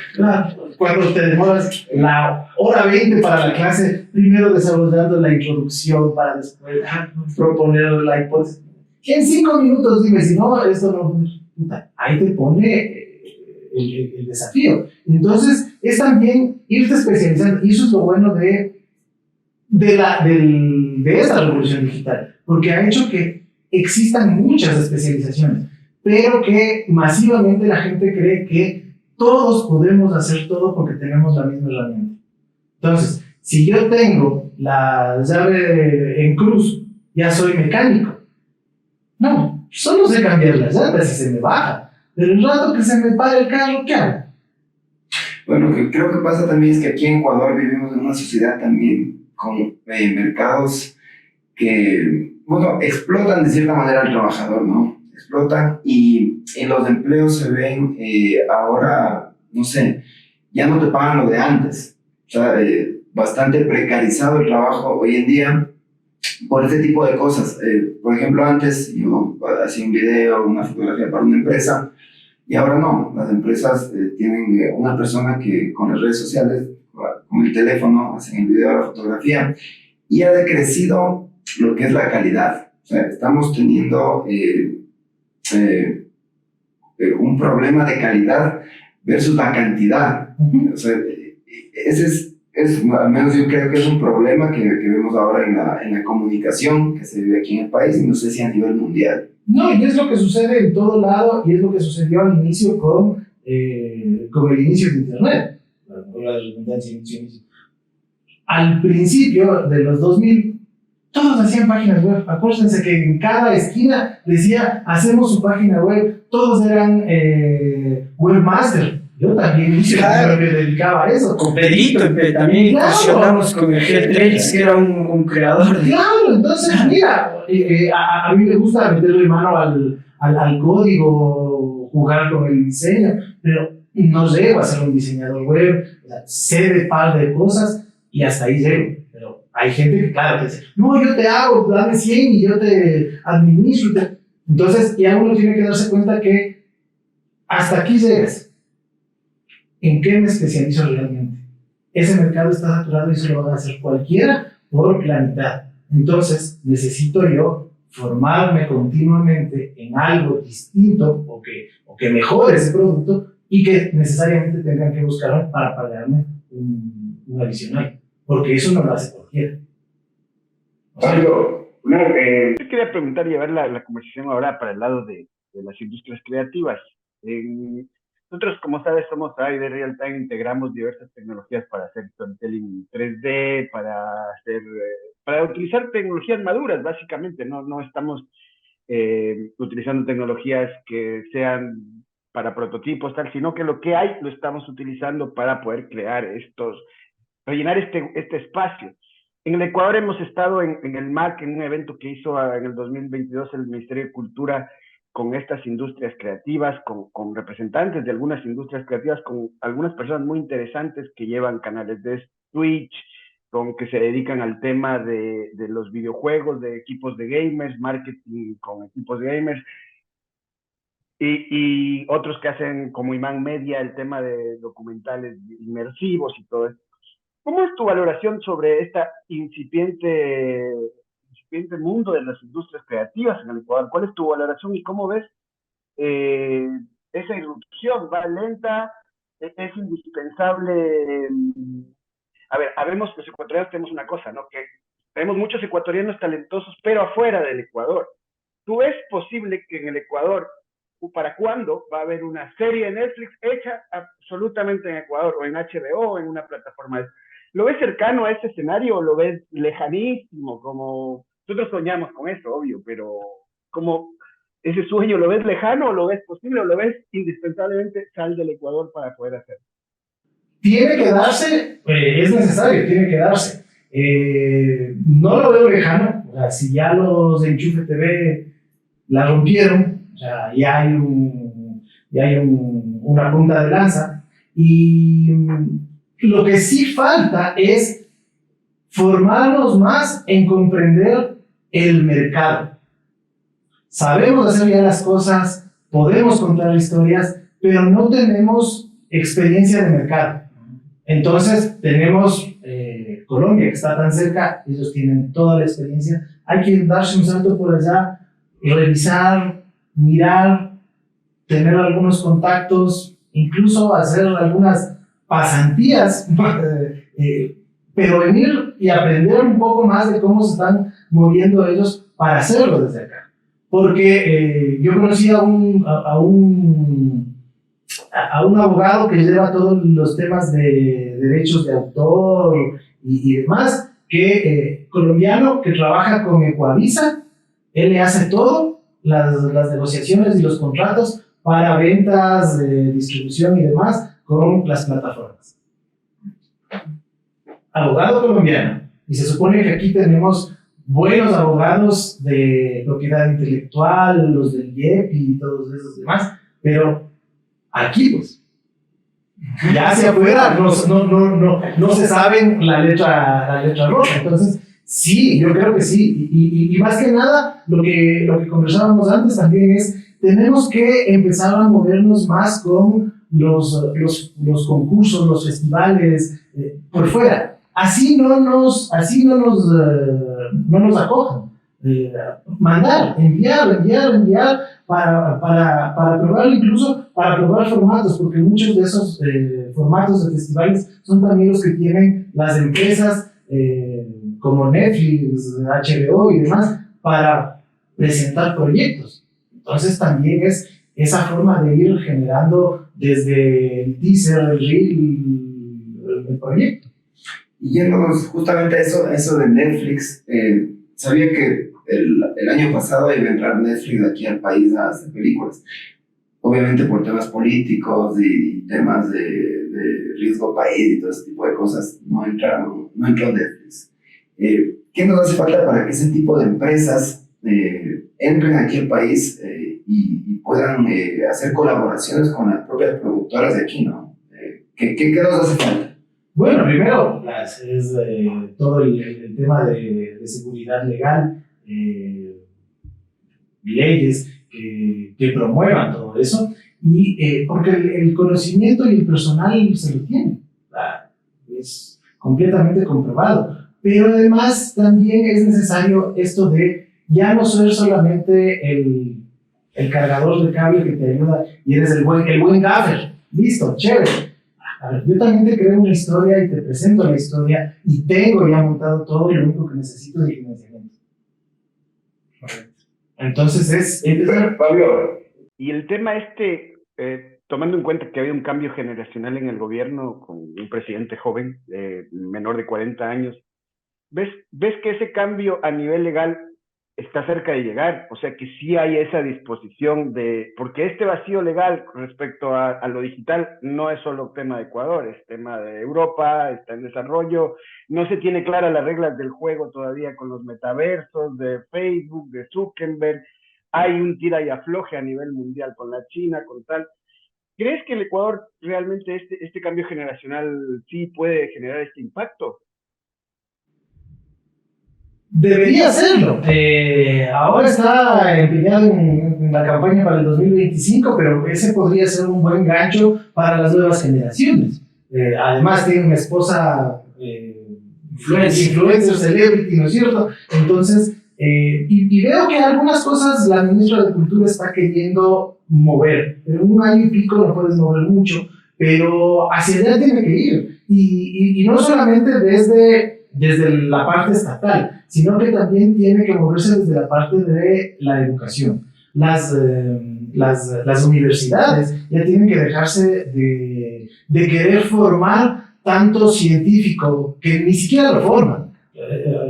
Cuando te demoras la hora 20 para la clase, primero desarrollando la introducción para después proponer la hipótesis. En 5 minutos, dime, si no, esto no. Ahí te pone el desafío. Entonces, es también irte especializando, y eso es lo bueno de esta revolución digital, porque ha hecho que existan muchas especializaciones, pero que masivamente la gente cree que todos podemos hacer todo porque tenemos la misma herramienta. Entonces, si yo tengo la llave en cruz, ya soy mecánico. No, solo sé cambiar las llantas y se me baja. Pero el rato que se me para el carro, ¿qué hago? Bueno, que creo que pasa también es que aquí en Ecuador vivimos en una sociedad también con mercados que, bueno, explotan de cierta manera al trabajador, ¿no? Explotan y los empleos se ven ahora, no sé, ya no te pagan lo de antes. O sea, bastante precarizado el trabajo hoy en día por ese tipo de cosas. Por ejemplo, antes yo hacía un video, una fotografía para una empresa y ahora no. Las empresas tienen una persona que con las redes sociales, con el teléfono, hacen el video, la fotografía y ha decrecido lo que es la calidad. O sea, estamos teniendo un problema de calidad versus la cantidad. O sea, ese es, al menos yo creo que es un problema que vemos ahora en la comunicación que se vive aquí en el país y no sé si a nivel mundial. No, y es lo que sucede en todo lado y es lo que sucedió al inicio con el inicio de Internet. La redundancia inicio. Al principio de los 2000, todos hacían páginas web. Acuérdense que en cada esquina decía, hacemos su página web. Todos eran webmaster. Yo también me dedicaba a eso. Con Pedrito también incursionamos con el Trails, que era un creador. Claro, entonces mira, a mí me gusta meterle mano al código, jugar con el diseño, pero no llego a ser un diseñador web, sé de par de cosas y hasta ahí llego. Pero hay gente que, claro, que dice, no, yo te hago, dame 100 y yo te administro. Entonces, ya uno tiene que darse cuenta que hasta aquí llegas. ¿En qué me especializo realmente? Ese mercado está saturado y eso lo va a hacer cualquiera por la mitad. Entonces, necesito yo formarme continuamente en algo distinto o que mejore ese producto y que necesariamente tengan que buscarme para pagarme un adicional. Porque eso no lo hace cualquiera. O sea, yo quería preguntar y llevar la conversación ahora para el lado de las industrias creativas. Nosotros, como sabes, somos AIDE Real Time, integramos diversas tecnologías para hacer storytelling 3D, para utilizar tecnologías maduras, básicamente. No estamos utilizando tecnologías que sean para prototipos, tal, sino que lo que hay lo estamos utilizando para poder crear rellenar este espacio. En el Ecuador hemos estado en el MAC, en un evento que hizo en el 2022 el Ministerio de Cultura, con estas industrias creativas, con representantes de algunas industrias creativas, con algunas personas muy interesantes que llevan canales de Twitch, que se dedican al tema de los videojuegos, de equipos de gamers, marketing con equipos de gamers, y otros que hacen como Imán Media el tema de documentales inmersivos y todo esto. ¿Cómo es tu valoración sobre esta incipiente mundo de las industrias creativas en el Ecuador? ¿Cuál es tu valoración y cómo ves esa irrupción? ¿Va lenta? ¿Es indispensable? A ver, habemos los ecuatorianos tenemos una cosa, ¿no? Que tenemos muchos ecuatorianos talentosos, pero afuera del Ecuador. ¿Tú ves posible que en el Ecuador, para cuándo va a haber una serie de Netflix hecha absolutamente en Ecuador, o en HBO, o en una plataforma? ¿Lo ves cercano a ese escenario o lo ves lejanísimo? Como nosotros soñamos con eso, obvio, pero como ese sueño, ¿lo ves lejano o lo ves posible o lo ves indispensablemente sal del Ecuador para poder hacerlo? Tiene que darse, es necesario, tiene que darse. No lo veo lejano, o sea, si ya los de Enchufe TV la rompieron, o sea, ya hay una punta de lanza, y lo que sí falta es formarnos más en comprender el mercado. sabemos hacer bien las cosas, podemos contar historias, pero no tenemos experiencia de mercado. Entonces tenemos Colombia, que está tan cerca, ellos tienen toda la experiencia, hay que darse un salto por allá, revisar, mirar, tener algunos contactos, incluso hacer algunas pasantías, pero venir y aprender un poco más de cómo se están moviendo ellos para hacerlo desde acá. Porque yo conocí a un abogado que lleva todos los temas de derechos de autor y demás, colombiano, que trabaja con Ecuavisa. Él le hace todo, las negociaciones y los contratos para ventas, distribución y demás con las plataformas. Abogado colombiano. Y se supone que aquí tenemos buenos abogados de propiedad intelectual, los del IEP y todos esos demás, pero aquí, pues, ya hacia afuera no se saben la letra roja. Entonces, sí, yo creo que sí. Y más que nada, lo que conversábamos antes también es, tenemos que empezar a movernos más con los concursos, los festivales, por fuera. Así no nos acojan. Enviar para probar, incluso para probar formatos, porque muchos de esos formatos de festivales son también los que tienen las empresas como Netflix, HBO y demás, para presentar proyectos. Entonces también es esa forma de ir generando desde el teaser, el reel, el proyecto. Y yéndonos justamente a eso de Netflix, sabía que el año pasado iba a entrar Netflix aquí al país a hacer películas. Obviamente por temas políticos y temas de riesgo país y todo ese tipo de cosas, no entró Netflix. ¿Qué nos hace falta para que ese tipo de empresas entren aquí al país y puedan hacer colaboraciones con las propias productoras de aquí, ¿no? ¿Qué nos hace falta? Bueno, primero es todo el tema de seguridad legal, leyes que promuevan todo eso, y porque el conocimiento y el personal se lo tienen, es completamente comprobado. Pero además también es necesario esto de ya no ser solamente el cargador de cable que te ayuda y eres el buen gaffer, listo, chévere. A ver, yo también te creo una historia y te presento la historia y tengo ya montado todo y lo único que necesito es el financiamiento. Entonces Fabio, y el tema tomando en cuenta que había un cambio generacional en el gobierno con un presidente joven, menor de 40 años, ¿ves que ese cambio a nivel legal está cerca de llegar? O sea, que sí hay esa disposición porque este vacío legal respecto a lo digital no es solo tema de Ecuador, es tema de Europa, está en desarrollo, no se tiene claras las reglas del juego todavía con los metaversos de Facebook, de Zuckerberg, hay un tira y afloje a nivel mundial con la China, con tal. ¿Crees que el Ecuador realmente este cambio generacional sí puede generar este impacto? Debería hacerlo. Ahora está empeñado en la campaña para el 2025, pero ese podría ser un buen gancho para las nuevas generaciones. Además tiene una esposa influencer, celebrity, ¿no es cierto? Entonces, y veo que algunas cosas la ministra de Cultura está queriendo mover, pero en un año y pico no puedes mover mucho, pero hacia allá tiene que ir. Y no solamente desde la parte estatal, sino que también tiene que moverse desde la parte de la educación. Las universidades ya tienen que dejarse de querer formar tanto científico que ni siquiera lo forman.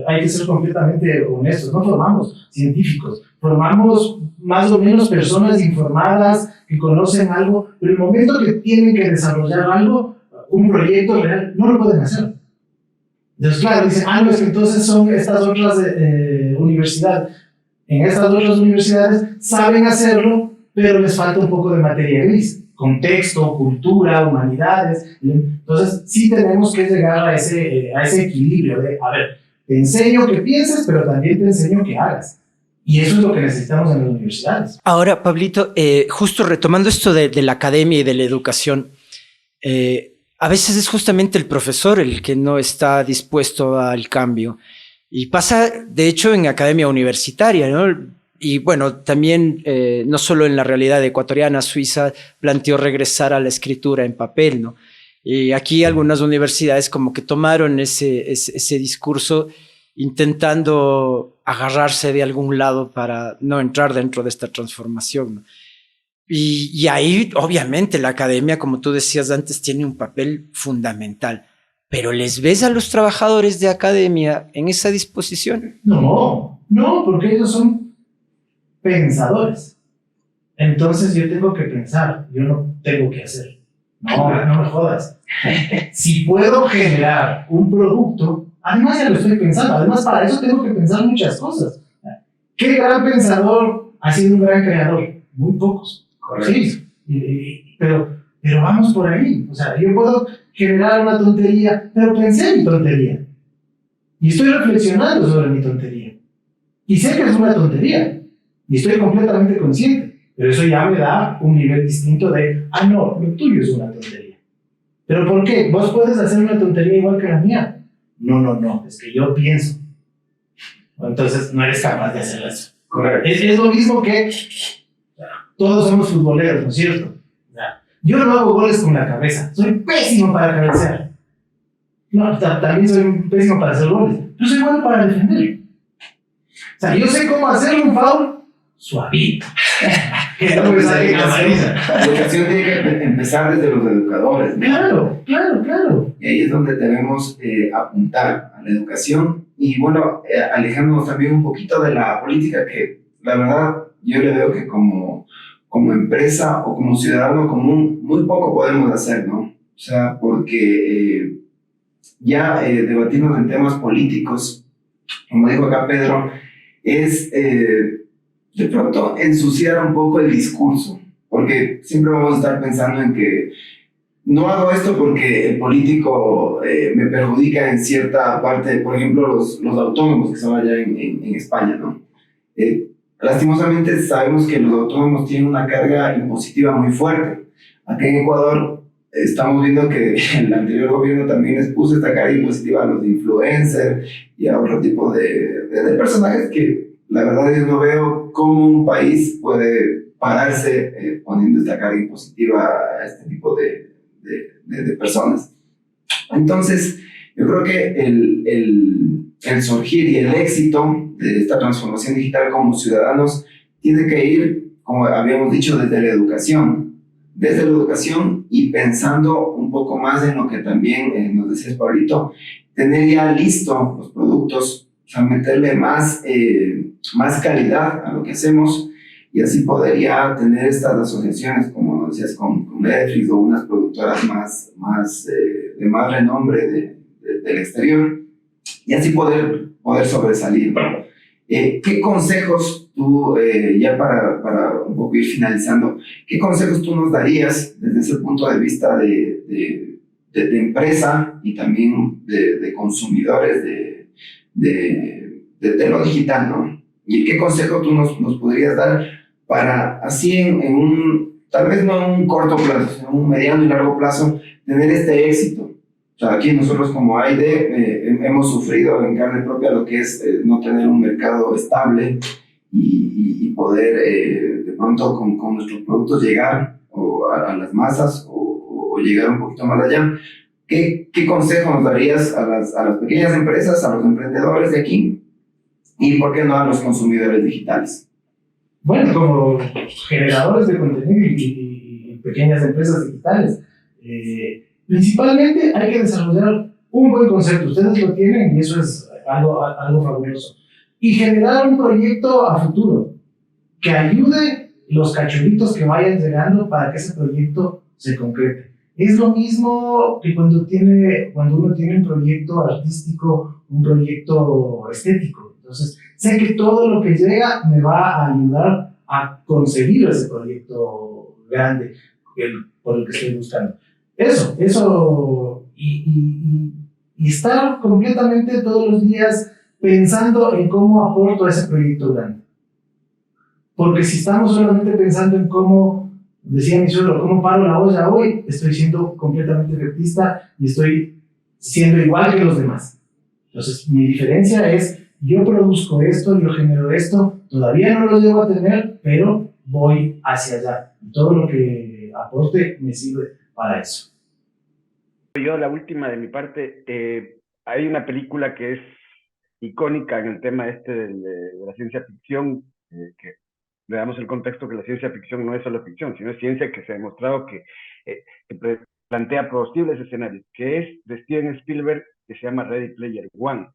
Hay que ser completamente honestos, no formamos científicos, formamos más o menos personas informadas que conocen algo, pero el momento que tienen que desarrollar algo, un proyecto real, no lo pueden hacer. Entonces, claro, dicen, no, es que entonces son estas otras universidades. En estas otras universidades saben hacerlo, pero les falta un poco de materia gris, contexto, cultura, humanidades. Entonces, sí tenemos que llegar a ese equilibrio de, a ver, te enseño que pienses, pero también te enseño que hagas. Y eso es lo que necesitamos en las universidades. Ahora, Pablito, justo retomando esto de la academia y de la educación, a veces es justamente el profesor el que no está dispuesto al cambio. Y pasa, de hecho, en academia universitaria, ¿no? Y bueno, también no solo en la realidad ecuatoriana, Suiza planteó regresar a la escritura en papel, ¿no? Y aquí algunas universidades como que tomaron ese discurso intentando agarrarse de algún lado para no entrar dentro de esta transformación, ¿no? Y ahí, obviamente, la academia, como tú decías antes, tiene un papel fundamental. Pero ¿les ves a los trabajadores de academia en esa disposición? No, porque ellos son pensadores. Entonces yo tengo que pensar, yo no tengo que hacer. No me jodas. Si puedo generar un producto, además ya lo estoy pensando, además para eso tengo que pensar muchas cosas. ¿Qué gran pensador ha sido un gran creador? Muy pocos. Sí, pero vamos por ahí. O sea, yo puedo generar una tontería, pero pensé en mi tontería. Y estoy reflexionando sobre mi tontería. Y sé que es una tontería. Y estoy completamente consciente. Pero eso ya me da un nivel distinto de, no, lo tuyo es una tontería. ¿Pero por qué? ¿Vos puedes hacer una tontería igual que la mía? No, es que yo pienso. Entonces no eres capaz de hacer eso. Correcto. Es lo mismo que todos somos futboleros, ¿no es cierto? Yo no hago goles con la cabeza, soy pésimo para cabecear. No, también soy pésimo para hacer goles, pero soy bueno para defender. O sea, yo sé cómo hacer un foul suavito. Que no me saque camariza. La educación tiene que empezar desde los educadores, ¿no? Claro. Y ahí es donde debemos apuntar a la educación y, bueno, alejándonos también un poquito de la política, que la verdad yo le veo que como empresa o como ciudadano común muy poco podemos hacer, ¿no? O sea, porque ya debatimos en temas políticos, como dijo acá Pedro, es de pronto ensuciar un poco el discurso, porque siempre vamos a estar pensando en que no hago esto porque el político me perjudica en cierta parte, por ejemplo, los autónomos que son allá en España, ¿no? Lastimosamente sabemos que los autónomos tienen una carga impositiva muy fuerte. Aquí en Ecuador estamos viendo que el anterior gobierno también les puso esta carga impositiva a los influencers y a otro tipo de personajes que la verdad yo no veo cómo un país puede pararse poniendo esta carga impositiva a este tipo de personas. Entonces, yo creo que el surgir y el éxito de esta transformación digital como ciudadanos tiene que ir, como habíamos dicho, desde la educación y pensando un poco más en lo que también nos decías, Pablito, tener ya listo los productos, o sea, meterle más calidad a lo que hacemos y así poder ya tener estas asociaciones, como decías, con Netflix o unas productoras más de más renombre del exterior y así poder sobresalir, ¿no? ¿Qué consejos tú, ya para un poco ir finalizando, qué consejos tú nos darías desde ese punto de vista de empresa y también de consumidores de lo digital, ¿no? ¿Y qué consejo tú nos podrías dar para así en un, tal vez no en un corto plazo, sino en un mediano y largo plazo, tener este éxito? O sea, aquí nosotros como AID hemos sufrido en carne propia lo que es no tener un mercado estable y poder de pronto con nuestros productos llegar a las masas o llegar un poquito más allá. ¿Qué consejo nos darías a las pequeñas empresas, a los emprendedores de aquí y por qué no a los consumidores digitales? Bueno, como generadores de contenido y pequeñas empresas digitales, principalmente hay que desarrollar un buen concepto. Ustedes lo tienen y eso es algo fabuloso. Y generar un proyecto a futuro que ayude los cachorritos que vayan llegando para que ese proyecto se concrete. Es lo mismo que cuando uno tiene un proyecto artístico, un proyecto estético. Entonces, sé que todo lo que llega me va a ayudar a conseguir ese proyecto grande por el que estoy buscando. Eso, y estar completamente todos los días pensando en cómo aporto a ese proyecto grande. Porque si estamos solamente pensando en cómo, decía mi suegro, cómo paro la olla hoy, estoy siendo completamente efectista y estoy siendo igual que los demás. Entonces, mi diferencia es, yo produzco esto, yo genero esto, todavía no lo llego a tener, pero voy hacia allá. Todo lo que aporte me sirve para eso. Yo, la última de mi parte, hay una película que es icónica en el tema de la ciencia ficción, que le damos el contexto que la ciencia ficción no es solo ficción, sino es ciencia que se ha demostrado que plantea posibles escenarios, que es de Steven Spielberg, que se llama Ready Player One,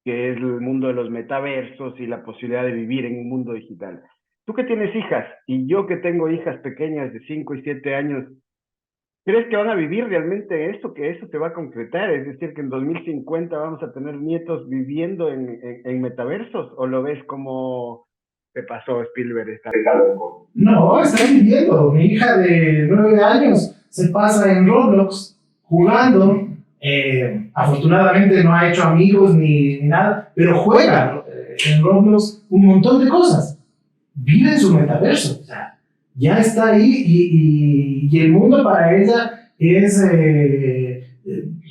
que es el mundo de los metaversos y la posibilidad de vivir en un mundo digital. Tú que tienes hijas, y yo que tengo hijas pequeñas de 5 y 7 años, ¿crees que van a vivir realmente esto, que eso se va a concretar? Es decir, que en 2050 vamos a tener nietos viviendo en metaversos, ¿o lo ves como te pasó Spielberg? No, está viviendo. Mi hija de 9 años se pasa en Roblox jugando. Afortunadamente no ha hecho amigos ni nada, pero juega en Roblox un montón de cosas. Vive en su metaverso. O sea, ya está ahí y el mundo para ella es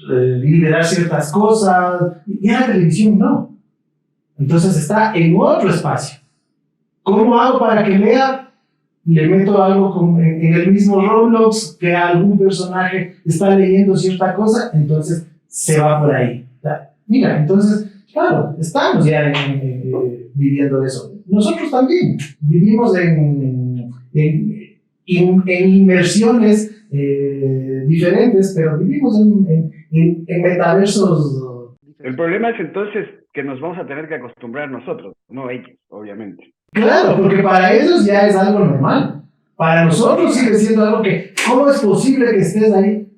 liderar ciertas cosas. Y en la televisión no. Entonces está en otro espacio. ¿Cómo hago para que lea? Le meto algo en el mismo Roblox que algún personaje está leyendo cierta cosa, entonces se va por ahí. Mira, entonces, claro, estamos ya viviendo eso. Nosotros también vivimos en inmersiones diferentes, pero vivimos en metaversos. El problema es entonces que nos vamos a tener que acostumbrar nosotros, no ellos, obviamente. Claro, porque para ellos ya es algo normal. Para nosotros sigue siendo algo que, ¿cómo es posible que estés ahí?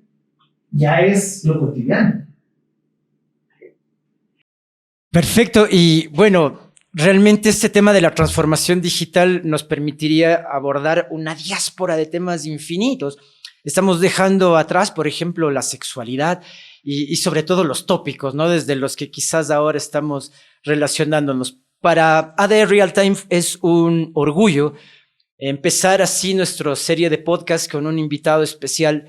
Ya es lo cotidiano. Perfecto. Y bueno, realmente este tema de la transformación digital nos permitiría abordar una diáspora de temas infinitos. Estamos dejando atrás, por ejemplo, la sexualidad y sobre todo los tópicos, ¿no? Desde los que quizás ahora estamos relacionándonos. Para AD Real Time es un orgullo empezar así nuestra serie de podcast con un invitado especial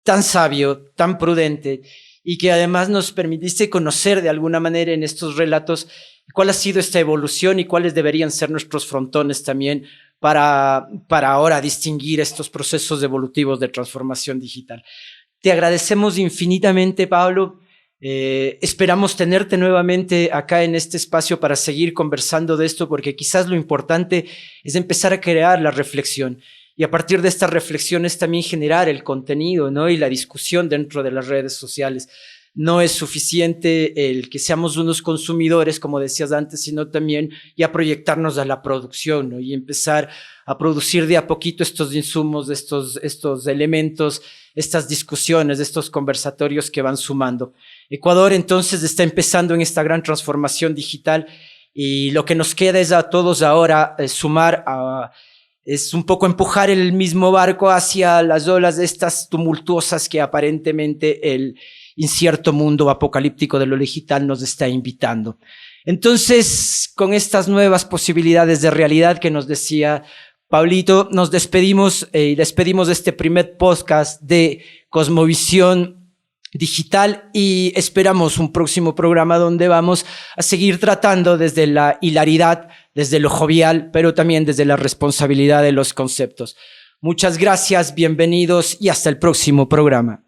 tan sabio, tan prudente y que además nos permitiste conocer de alguna manera en estos relatos cuál ha sido esta evolución y cuáles deberían ser nuestros frontones también para ahora distinguir estos procesos evolutivos de transformación digital. Te agradecemos infinitamente, Pablo. Esperamos tenerte nuevamente acá en este espacio para seguir conversando de esto, porque quizás lo importante es empezar a crear la reflexión y a partir de estas reflexiones también generar el contenido, ¿no? Y la discusión dentro de las redes sociales. No es suficiente el que seamos unos consumidores, como decías antes, sino también ya proyectarnos a la producción, ¿no? Y empezar a producir de a poquito estos insumos, estos elementos, estas discusiones, estos conversatorios que van sumando. Ecuador entonces está empezando en esta gran transformación digital y lo que nos queda es a todos ahora sumar, es un poco empujar el mismo barco hacia las olas estas tumultuosas que aparentemente el incierto mundo apocalíptico de lo digital nos está invitando. Entonces, con estas nuevas posibilidades de realidad que nos decía Pablito, nos despedimos y despedimos de este primer podcast de Cosmovisión Digital y esperamos un próximo programa donde vamos a seguir tratando desde la hilaridad, desde lo jovial, pero también desde la responsabilidad de los conceptos. Muchas gracias, bienvenidos y hasta el próximo programa.